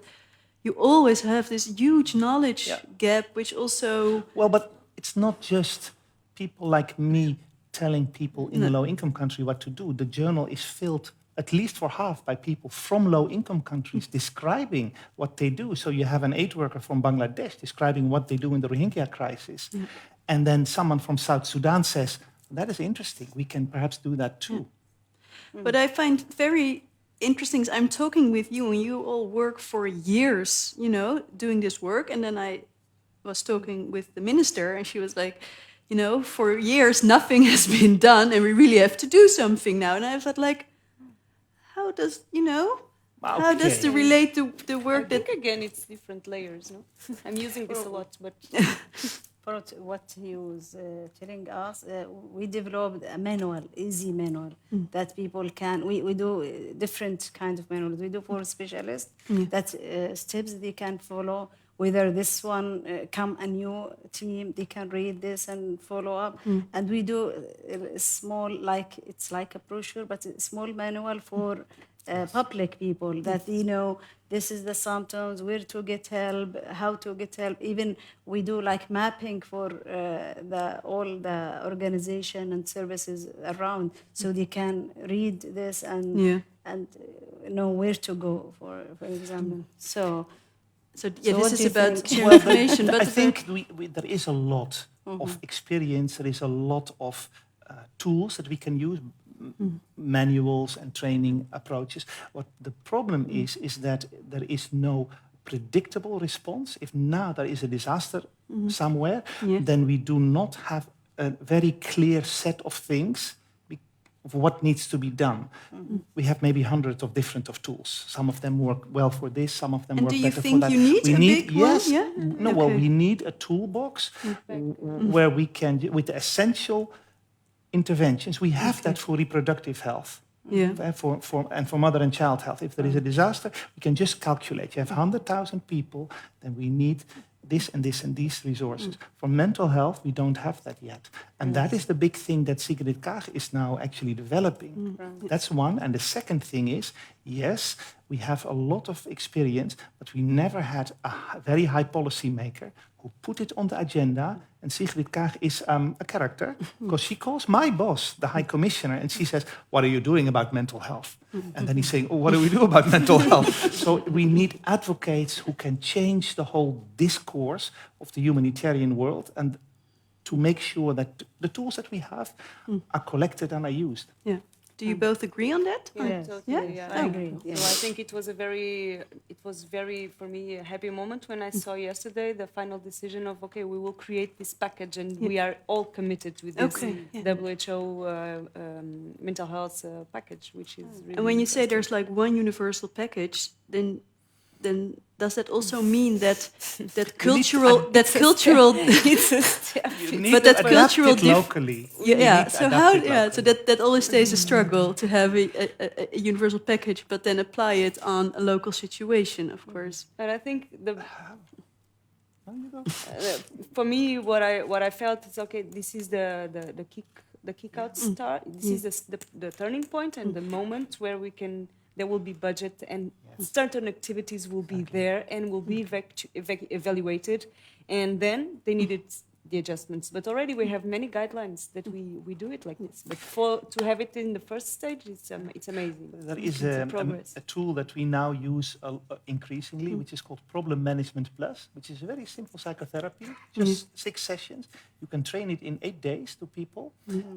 [SPEAKER 2] you always have this huge knowledge gap, which also...
[SPEAKER 6] Well, but it's not just people like me telling people in a low-income country what to do. The journal is filled, at least for half, by people from low-income countries describing what they do. So you have an aid worker from Bangladesh describing what they do in the Rohingya crisis. And then someone from South Sudan says, that is interesting, we can perhaps do that too.
[SPEAKER 2] But I find very interesting, I'm talking with you and you all work for years, doing this work. And then I was talking with the minister and she was like, for years nothing has been done and we really have to do something now. And I thought like, how does, how does it relate to the work
[SPEAKER 11] I think again, it's different layers, no? I'm using this a lot, but...
[SPEAKER 10] For what he was telling us, we developed a manual, easy manual, that people can, we do different kind of manuals. We do for specialists, that steps they can follow, whether this one come a new team, they can read this and follow up. And we do a small, it's like a brochure, but a small manual for public people that they know this is the symptoms, where to get help, how to get help. Even we do like mapping for all the organization and services around, so they can read this and know where to go, for example. So
[SPEAKER 2] this is about information.
[SPEAKER 6] But I think there is a lot of experience. There is a lot of tools that we can use. Manuals and training approaches. What the problem is that there is no predictable response. If now there is a disaster somewhere, then we do not have a very clear set of things of what needs to be done. We have maybe hundreds of different tools. Some of them work well for this, some of them work better for that.
[SPEAKER 2] And do you think you need a big one? Yeah?
[SPEAKER 6] No, well, we need a toolbox where we can, with the essential interventions, we have that for reproductive health, for mother and child health. If there is a disaster, we can just calculate. You have 100,000 people, then we need this and this and these resources. For mental health, we don't have that yet. And that is the big thing that Sigrid Kaag is now actually developing. That's one. And the second thing is, yes, we have a lot of experience, but we never had a very high policy maker who put it on the agenda. And Sigrid Kaag is a character, because she calls my boss, the High Commissioner, and she says, what are you doing about mental health? And then he's saying, oh, what do we do about mental health? So we need advocates who can change the whole discourse of the humanitarian world and to make sure that the tools that we have are collected and are used.
[SPEAKER 2] Yeah. Do you both agree on that?
[SPEAKER 11] Yeah, totally. Yeah, I agree. Yeah. So I think it was very, for me, a happy moment when I saw yesterday the final decision of, okay, we will create this package and we are all committed with this WHO mental health package, which is really
[SPEAKER 2] And when you say there's like one universal package, then does that also mean that cultural but that cultural
[SPEAKER 6] locally?
[SPEAKER 2] So how so that always stays a struggle to have a universal package, but then apply it on a local situation, of course.
[SPEAKER 11] And I think for me, what I felt is okay. This is the kick out start. This is the turning point and the moment where there will be budget and certain activities will be there and will be evaluated, and then they needed the adjustments. But already we have many guidelines that we do it like this. But to have it in the first stage, it's amazing.
[SPEAKER 6] There is a tool that we now use increasingly, which is called Problem Management Plus, which is a very simple psychotherapy, just 6 sessions. You can train it in 8 days to people,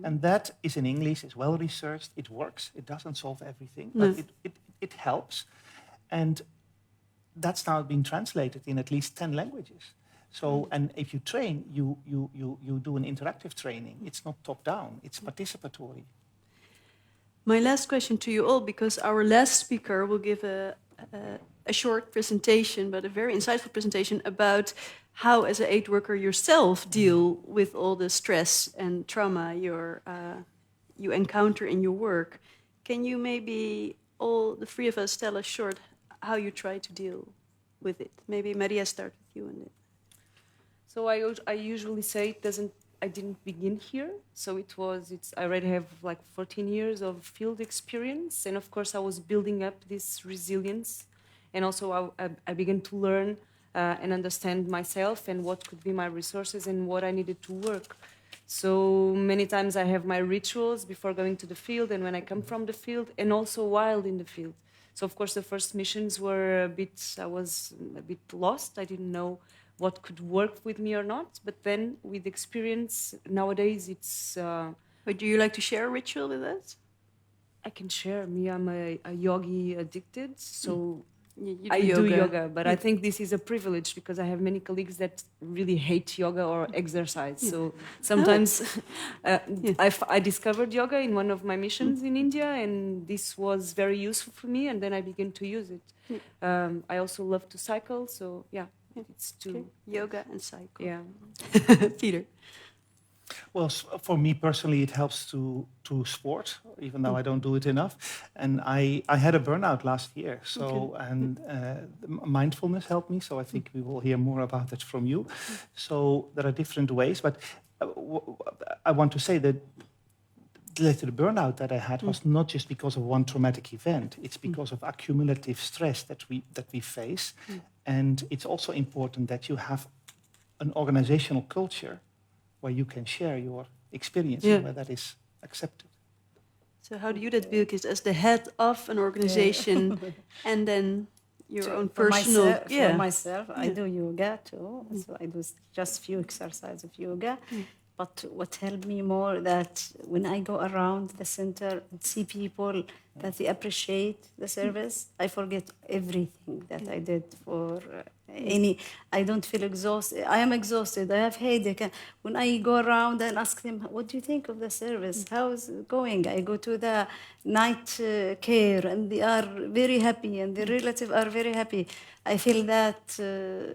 [SPEAKER 6] and that is in English, it's well researched, it works, it doesn't solve everything, but it helps. And that's now being translated in at least 10 languages. So, and if you train, you do an interactive training. It's not top-down, it's participatory.
[SPEAKER 2] My last question to you all, because our last speaker will give a short presentation, but a very insightful presentation about how, as an aid worker yourself, deal with all the stress and trauma you encounter in your work. Can you maybe, all the 3 of us, tell us short how you try to deal with it? Maybe Maria, start with you. And
[SPEAKER 11] so I usually say I didn't begin here. So I already have like 14 years of field experience. And of course I was building up this resilience. And also I began to learn and understand myself and what could be my resources and what I needed to work. So many times I have my rituals before going to the field and when I come from the field and also while in the field. So of course the first missions were I was a bit lost. I didn't know what could work with me or not. But then with experience, nowadays it's...
[SPEAKER 2] But do you like to share a ritual with us?
[SPEAKER 11] I can share. I'm a yogi addicted, so
[SPEAKER 2] I do
[SPEAKER 11] yoga. But I think this is a privilege because I have many colleagues that really hate yoga or exercise. So sometimes I discovered yoga in one of my missions in India, and this was very useful for me, and then I began to use it. I also love to cycle, so yeah. It's
[SPEAKER 2] yoga and cycle.
[SPEAKER 11] Yeah.
[SPEAKER 2] Peter.
[SPEAKER 6] Well, for me personally, it helps to sport, even though I don't do it enough. And I had a burnout last year, so mindfulness helped me. So I think we will hear more about it from you. So there are different ways, but I want to say that the burnout that I had was not just because of one traumatic event. It's because of accumulative stress that we face. And it's also important that you have an organizational culture where you can share your experience and where that is accepted.
[SPEAKER 2] So how do you do that, Bilkis, as the head of an organization and then your own personal...
[SPEAKER 10] For myself, I do yoga too. So I do just few exercises of yoga. But what helped me more that when I go around the center and see people that they appreciate the service, I forget everything that I did for I don't feel exhausted. I am exhausted. I have headache. When I go around and ask them, what do you think of the service? How is it going? I go to the night care and they are very happy and the relatives are very happy. I feel that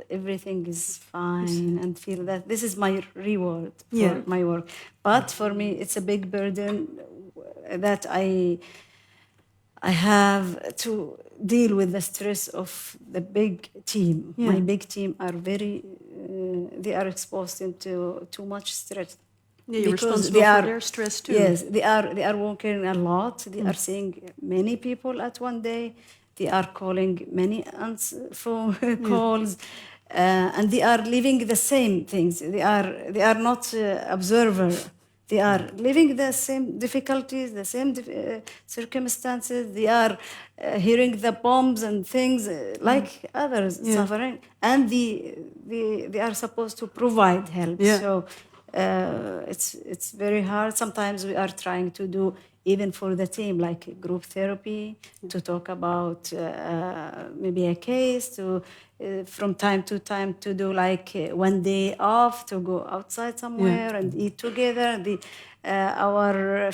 [SPEAKER 10] everything is fine and feel that this is my reward for my work. But for me, it's a big burden that I have to deal with the stress of the big team. My big team are they are exposed into too much stress.
[SPEAKER 2] You're responsible for their stress too.
[SPEAKER 10] Yes, they are working a lot. They are seeing many people at one day. They are calling many phone calls, and they are living the same things. They are not observer. They are living the same difficulties, the same circumstances. They are hearing the bombs and things like others suffering, and they are supposed to provide help. So it's very hard. Sometimes we are trying to do even for the team, like group therapy, to talk about maybe a case, to from time to time to do like one day off, to go outside somewhere and eat together. our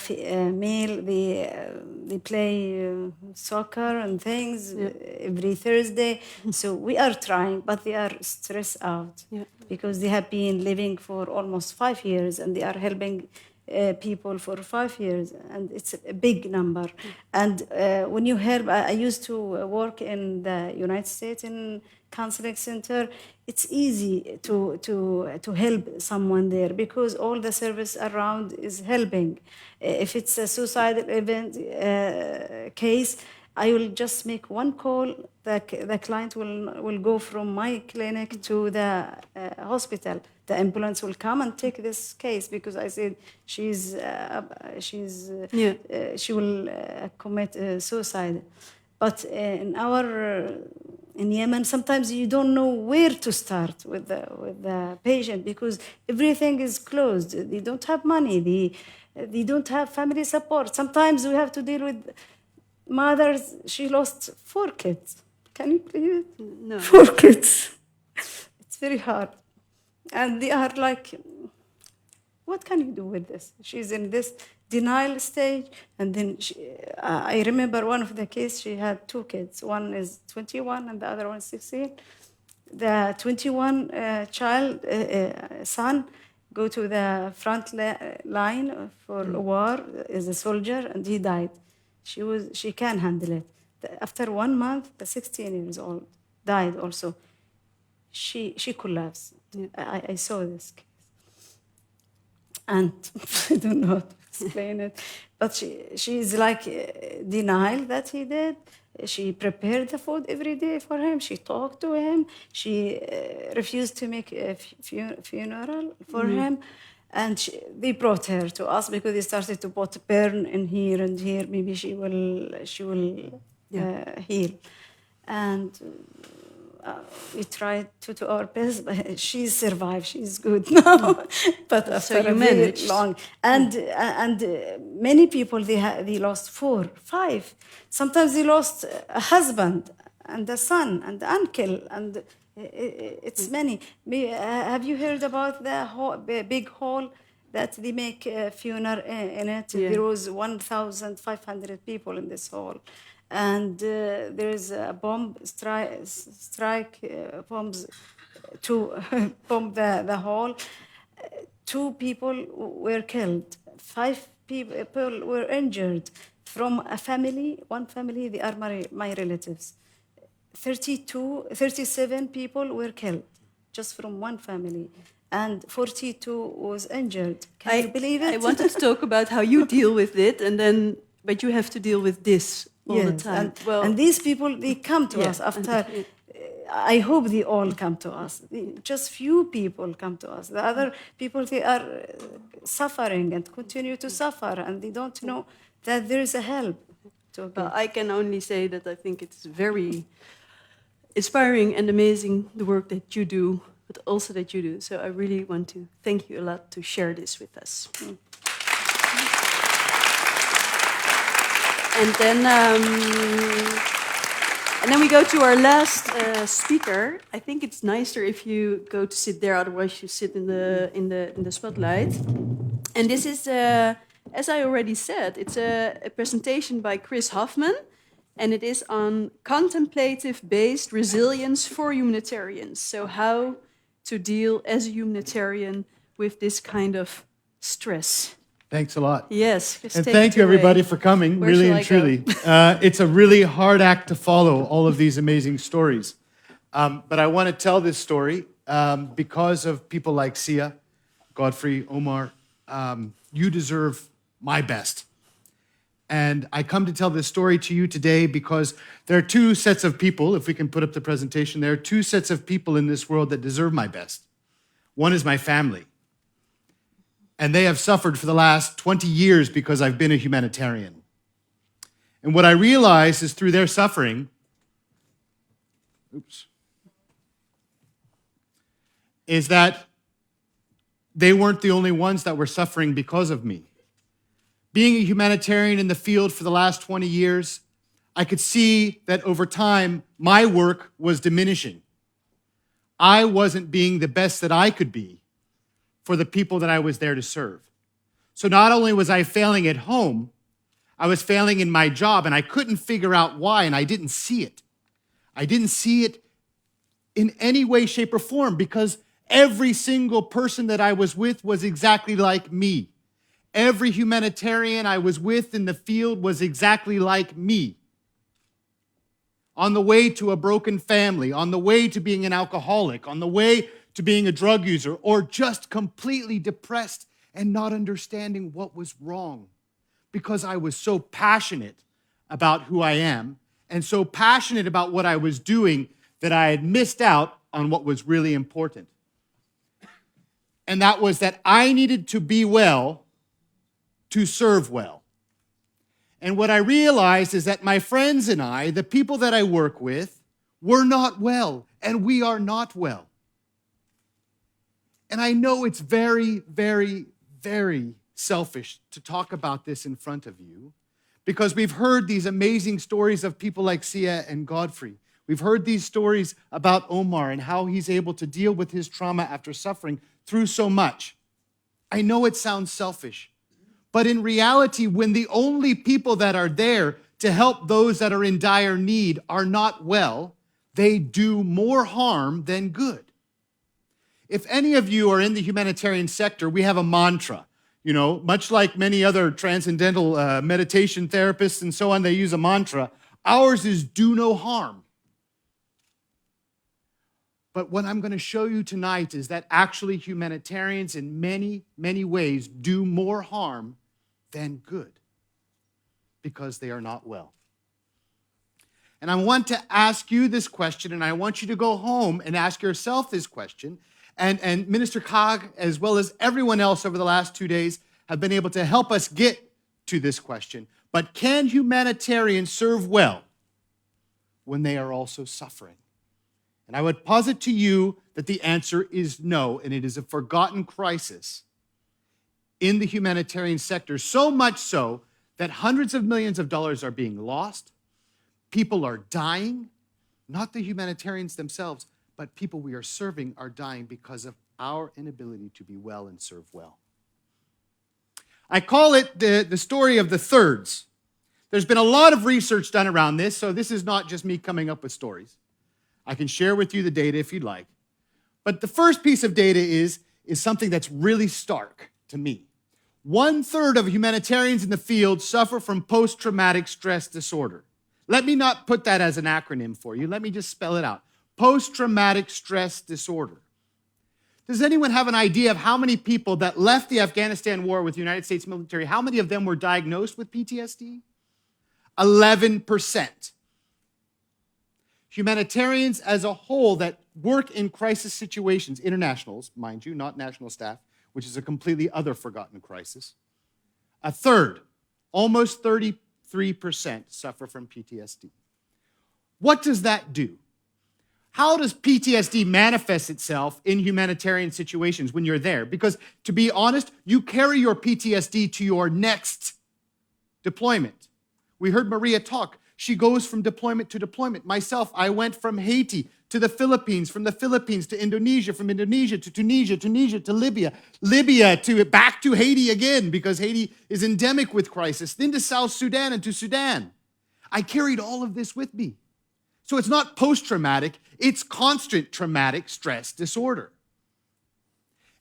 [SPEAKER 10] meal, they play soccer and things every Thursday. So we are trying, but they are stressed out because they have been living for almost 5 years and they are helping people for 5 years, and it's a big number. And when you help, I used to work in the United States in counseling center. It's easy to help someone there because all the service around is helping. If it's a suicidal event case, I will just make one call. The client will go from my clinic to the hospital. The ambulance will come and take this case because I said she will commit suicide. But in Yemen, sometimes you don't know where to start with the patient because everything is closed. They don't have money. They don't have family support. Sometimes we have to deal with mothers. She lost 4 kids. Can you believe it?
[SPEAKER 2] No.
[SPEAKER 10] 4 kids. It's very hard. And they are like, what can you do with this? She's in this denial stage. And then I remember one of the cases, she had 2 kids. One is 21 and the other one is 16. The 21 son go to the front line for a war as a soldier, and he died. She can't handle it. After 1 month, the 16 years old died also. She collapsed. I saw this case. And I don't know how to explain it. But she's like denial that he did. She prepared the food every day for him. She talked to him. She refused to make a funeral for him. And they brought her to us because they started to put burn in here and here. Maybe she will heal. And we tried to do our best, but she survived. She's good now. But after
[SPEAKER 2] you
[SPEAKER 10] a very
[SPEAKER 2] managed.
[SPEAKER 10] long, and many people they lost 4, 5. Sometimes they lost a husband and a son and the uncle, and it's many. Have you heard about the big hall that they make a funeral in it?
[SPEAKER 2] Yeah.
[SPEAKER 10] There was 1,500 people in this hall. And there is a bomb strike bombs to bomb the hall. 2 people were killed. 5 people were injured. From a family, one family, they are my relatives. 37 people were killed just from one family. And 42 was injured. Can you believe it?
[SPEAKER 2] I wanted to talk about how you deal with it, but you have to deal with this all the time.
[SPEAKER 10] And these people, they come to us after. I hope they all come to us. Just few people come to us. The other people, they are suffering and continue to suffer, and they don't know that there is a help.
[SPEAKER 2] I can only say that I think it's very inspiring and amazing, the work that you do, but also that you do. So I really want to thank you a lot to share this with us. And then we go to our last speaker. I think it's nicer if you go to sit there, otherwise you sit in the spotlight. And this is, as I already said, it's a presentation by Chris Hoffman, and it is on contemplative-based resilience for humanitarians. So how to deal as a humanitarian with this kind of stress.
[SPEAKER 14] Thanks a lot.
[SPEAKER 2] Yes.
[SPEAKER 14] And thank you, everybody, for coming, really and truly. It's a really hard act to follow, all of these amazing stories. But I want to tell this story because of people like Sia, Godfrey, Omar. You deserve my best. And I come to tell this story to you today because there are 2 sets of people, if we can put up the presentation, there are 2 sets of people in this world that deserve my best. One is my family. And they have suffered for the last 20 years because I've been a humanitarian. And what I realize is through their suffering, is that they weren't the only ones that were suffering because of me. Being a humanitarian in the field for the last 20 years, I could see that over time, my work was diminishing. I wasn't being the best that I could be for the people that I was there to serve. So not only was I failing at home, I was failing in my job, and I couldn't figure out why, and I didn't see it. I didn't see it in any way, shape, or form because every single person that I was with was exactly like me. Every humanitarian I was with in the field was exactly like me. On the way to a broken family, on the way to being an alcoholic, on the way to being a drug user, or just completely depressed and not understanding what was wrong because I was so passionate about who I am and so passionate about what I was doing that I had missed out on what was really important. And that was that I needed to be well to serve well. And what I realized is that my friends and I, the people that I work with, were not well, and we are not well. And I know it's very, very, very selfish to talk about this in front of you because we've heard these amazing stories of people like Sia and Godfrey. We've heard these stories about Omar and how he's able to deal with his trauma after suffering through so much. I know it sounds selfish, but in reality, when the only people that are there to help those that are in dire need are not well, they do more harm than good. If any of you are in the humanitarian sector, we have a mantra. You know, much like many other transcendental meditation therapists and so on, they use a mantra. Ours is do no harm. But what I'm going to show you tonight is that actually humanitarians in many, many ways do more harm than good because they are not well. And I want to ask you this question, and I want you to go home and ask yourself this question. And Minister Kag, as well as everyone else over the last 2 days, have been able to help us get to this question. But can humanitarians serve well when they are also suffering? And I would posit to you that the answer is no, and it is a forgotten crisis in the humanitarian sector, so much so that hundreds of millions of dollars are being lost. People are dying, not the humanitarians themselves, but people we are serving are dying because of our inability to be well and serve well. I call it the story of the thirds. There's been a lot of research done around this, so this is not just me coming up with stories. I can share with you the data if you'd like. But the first piece of data is something that's really stark to me. 1/3 of humanitarians in the field suffer from post-traumatic stress disorder. Let me not put that as an acronym for you. Let me just spell it out. Post-traumatic stress disorder. Does anyone have an idea of how many people that left the Afghanistan war with the United States military, how many of them were diagnosed with PTSD? 11%. Humanitarians as a whole that work in crisis situations, internationals, mind you, not national staff, which is a completely other forgotten crisis, 1/3, almost 33% suffer from PTSD. What does that do? How does PTSD manifest itself in humanitarian situations when you're there? Because to be honest, you carry your PTSD to your next deployment. We heard Maria talk. She goes from deployment to deployment. Myself, I went from Haiti to the Philippines, from the Philippines to Indonesia, from Indonesia to Tunisia, Tunisia to Libya, Libya to back to Haiti again because Haiti is endemic with crisis, then to South Sudan and to Sudan. I carried all of this with me. So it's not post-traumatic, it's constant traumatic stress disorder.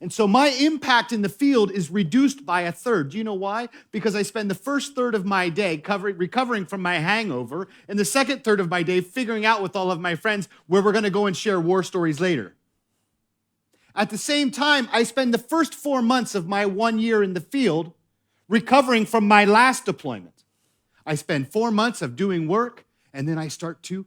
[SPEAKER 14] And so my impact in the field is reduced by 1/3. Do you know why? Because I spend the first third of my day recovering from my hangover, and the second third of my day figuring out with all of my friends where we're going to go and share war stories later. At the same time, I spend the first 4 months of my 1 year in the field recovering from my last deployment. I spend 4 months of doing work, and then I start to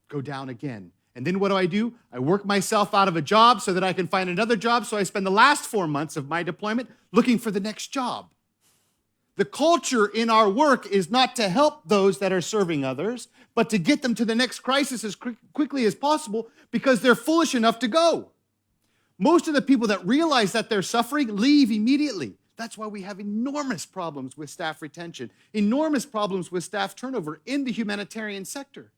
[SPEAKER 14] go down again. And then what do? I work myself out of a job so that I can find another job. So I spend the last 4 months of my deployment looking for the next job. The culture in our work is not to help those that are serving others, but to get them to the next crisis as quickly as possible because they're foolish enough to go. Most of the people that realize that they're suffering leave immediately. That's why we have enormous problems with staff retention, enormous problems with staff turnover in the humanitarian sector.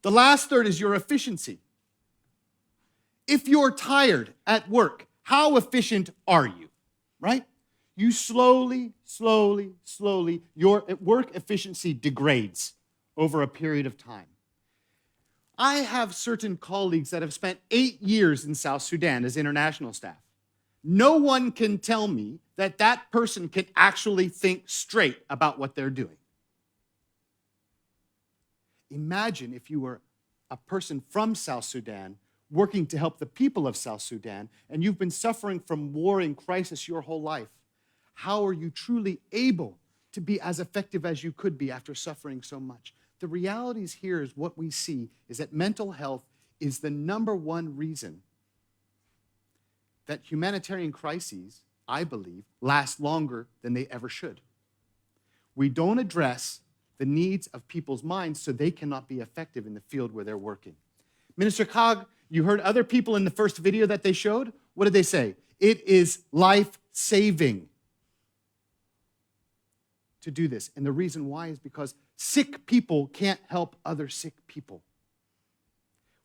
[SPEAKER 14] The last third is your efficiency. If you're tired at work, how efficient are you? right? You slowly, your work efficiency degrades over a period of time. I have certain colleagues that have spent 8 years in South Sudan as international staff. No one can tell me that that person can actually think straight about what they're doing. Imagine if you were a person from South Sudan working to help the people of South Sudan, and you've been suffering from war and crisis your whole life. How are you truly able to be as effective as you could be after suffering so much? The realities here is what we see is that mental health is the #1 reason that humanitarian crises, I believe, last longer than they ever should. We don't address the needs of people's minds so they cannot be effective in the field where they're working. Minister Kag, you heard other people in the first video that they showed. What did they say? It is life-saving to do this. And the reason why is because sick people can't help other sick people.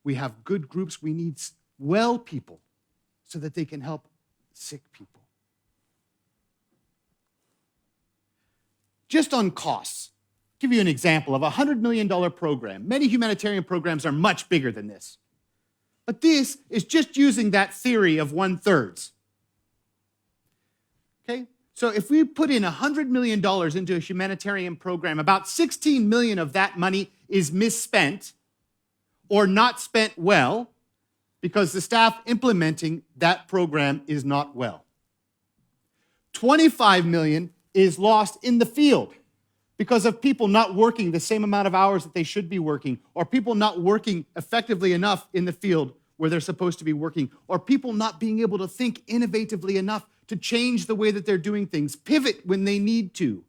[SPEAKER 14] We have good groups. We need well people so that they can help sick people. Just on costs, I'll give you an example of a $100 million program. Many humanitarian programs are much bigger than this. But this is just using that theory of 1/3. Okay? So if we put in $100 million into a humanitarian program, about $16 million of that money is misspent or not spent well because the staff implementing that program is not well. $25 million is lost in the field because of people not working the same amount of hours that they should be working, or people not working effectively enough in the field where they're supposed to be working, or people not being able to think innovatively enough to change the way that they're doing things, pivot when they need to,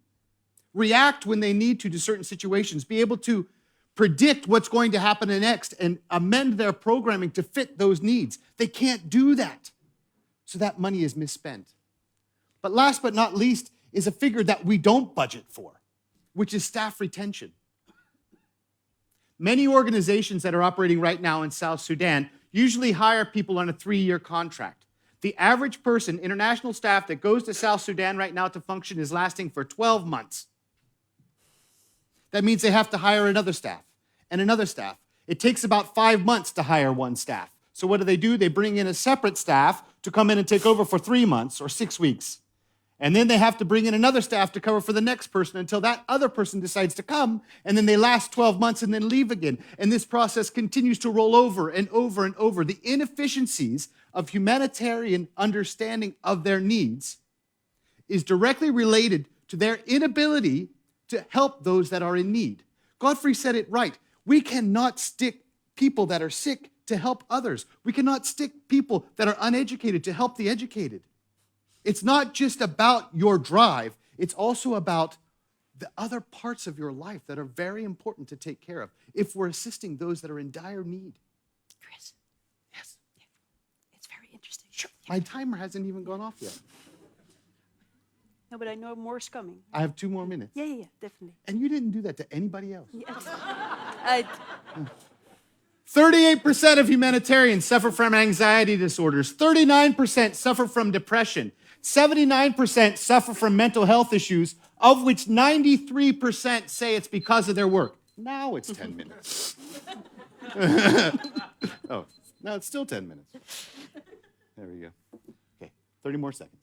[SPEAKER 14] react when they need to certain situations, be able to predict what's going to happen next and amend their programming to fit those needs. They can't do that. So that money is misspent. But last but not least is a figure that we don't budget for, which is staff retention. Many organizations that are operating right now in South Sudan usually hire people on a 3-year contract. The average person, international staff that goes to South Sudan right now to function is lasting for 12 months. That means they have to hire another staff and another staff. It takes about 5 months to hire one staff. So what do? They bring in a separate staff to come in and take over for 3 months or 6 weeks. And then they have to bring in another staff to cover for the next person until that other person decides to come, and then they last 12 months and then leave again. And this process continues to roll over and over and over. The inefficiencies of humanitarian understanding of their needs is directly related to their inability to help those that are in need. Godfrey said it right. We cannot stick people that are sick to help others. We cannot stick people that are uneducated to help the educated. It's not just about your drive, it's also about the other parts of your life that are very important to take care of if we're assisting those that are in dire need.
[SPEAKER 2] Chris.
[SPEAKER 14] Yes.
[SPEAKER 2] Yeah. It's very interesting.
[SPEAKER 14] Sure. My timer hasn't even gone off yet.
[SPEAKER 2] No, but I know more is coming.
[SPEAKER 14] I have 2 more minutes.
[SPEAKER 2] Yeah, definitely.
[SPEAKER 14] And you didn't do that to anybody else.
[SPEAKER 2] Yes.
[SPEAKER 14] 38% of humanitarians suffer from anxiety disorders. 39% suffer from depression. 79% suffer from mental health issues, of which 93% say it's because of their work. Now it's 10 minutes. Oh, no, it's still 10 minutes. There we go. Okay, 30 more seconds.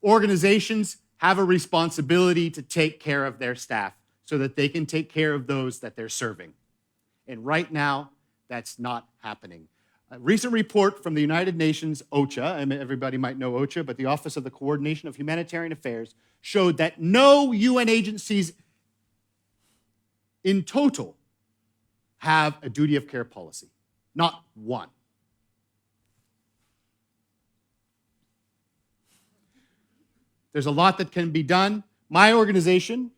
[SPEAKER 14] Organizations have a responsibility to take care of their staff so that they can take care of those that they're serving. And right now, that's not happening. A recent report from the United Nations, OCHA, and everybody might know OCHA, but the Office of the Coordination of Humanitarian Affairs, showed that no UN agencies in total have a duty of care policy. Not one. There's a lot that can be done. My organization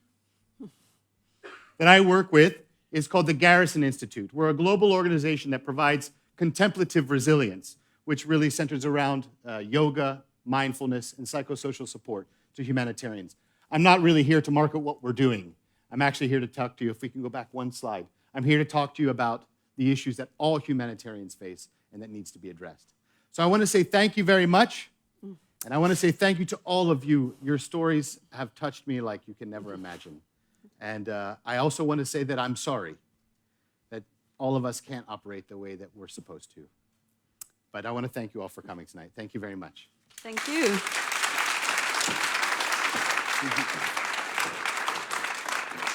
[SPEAKER 14] that I work with is called the Garrison Institute. We're a global organization that provides contemplative resilience, which really centers around yoga, mindfulness, and psychosocial support to humanitarians. I'm not really here to market what we're doing. I'm actually here to talk to you, if we can go back one slide. I'm here to talk to you about the issues that all humanitarians face and that needs to be addressed. So I want to say thank you very much. And I want to say thank you to all of you. Your stories have touched me like you can never imagine. And I also want to say that I'm sorry that all of us can't operate the way that we're supposed to. But I want to thank you all for coming tonight. Thank you very much.
[SPEAKER 2] Thank you.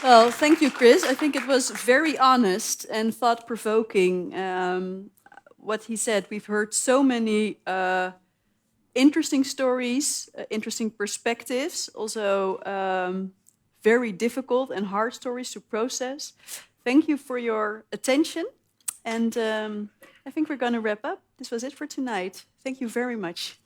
[SPEAKER 2] Well, thank you, Chris. I think it was very honest and thought-provoking what he said. We've heard so many interesting stories, interesting perspectives, also very difficult and hard stories to process. Thank you for your attention. And I think we're going to wrap up. This was it for tonight. Thank you very much.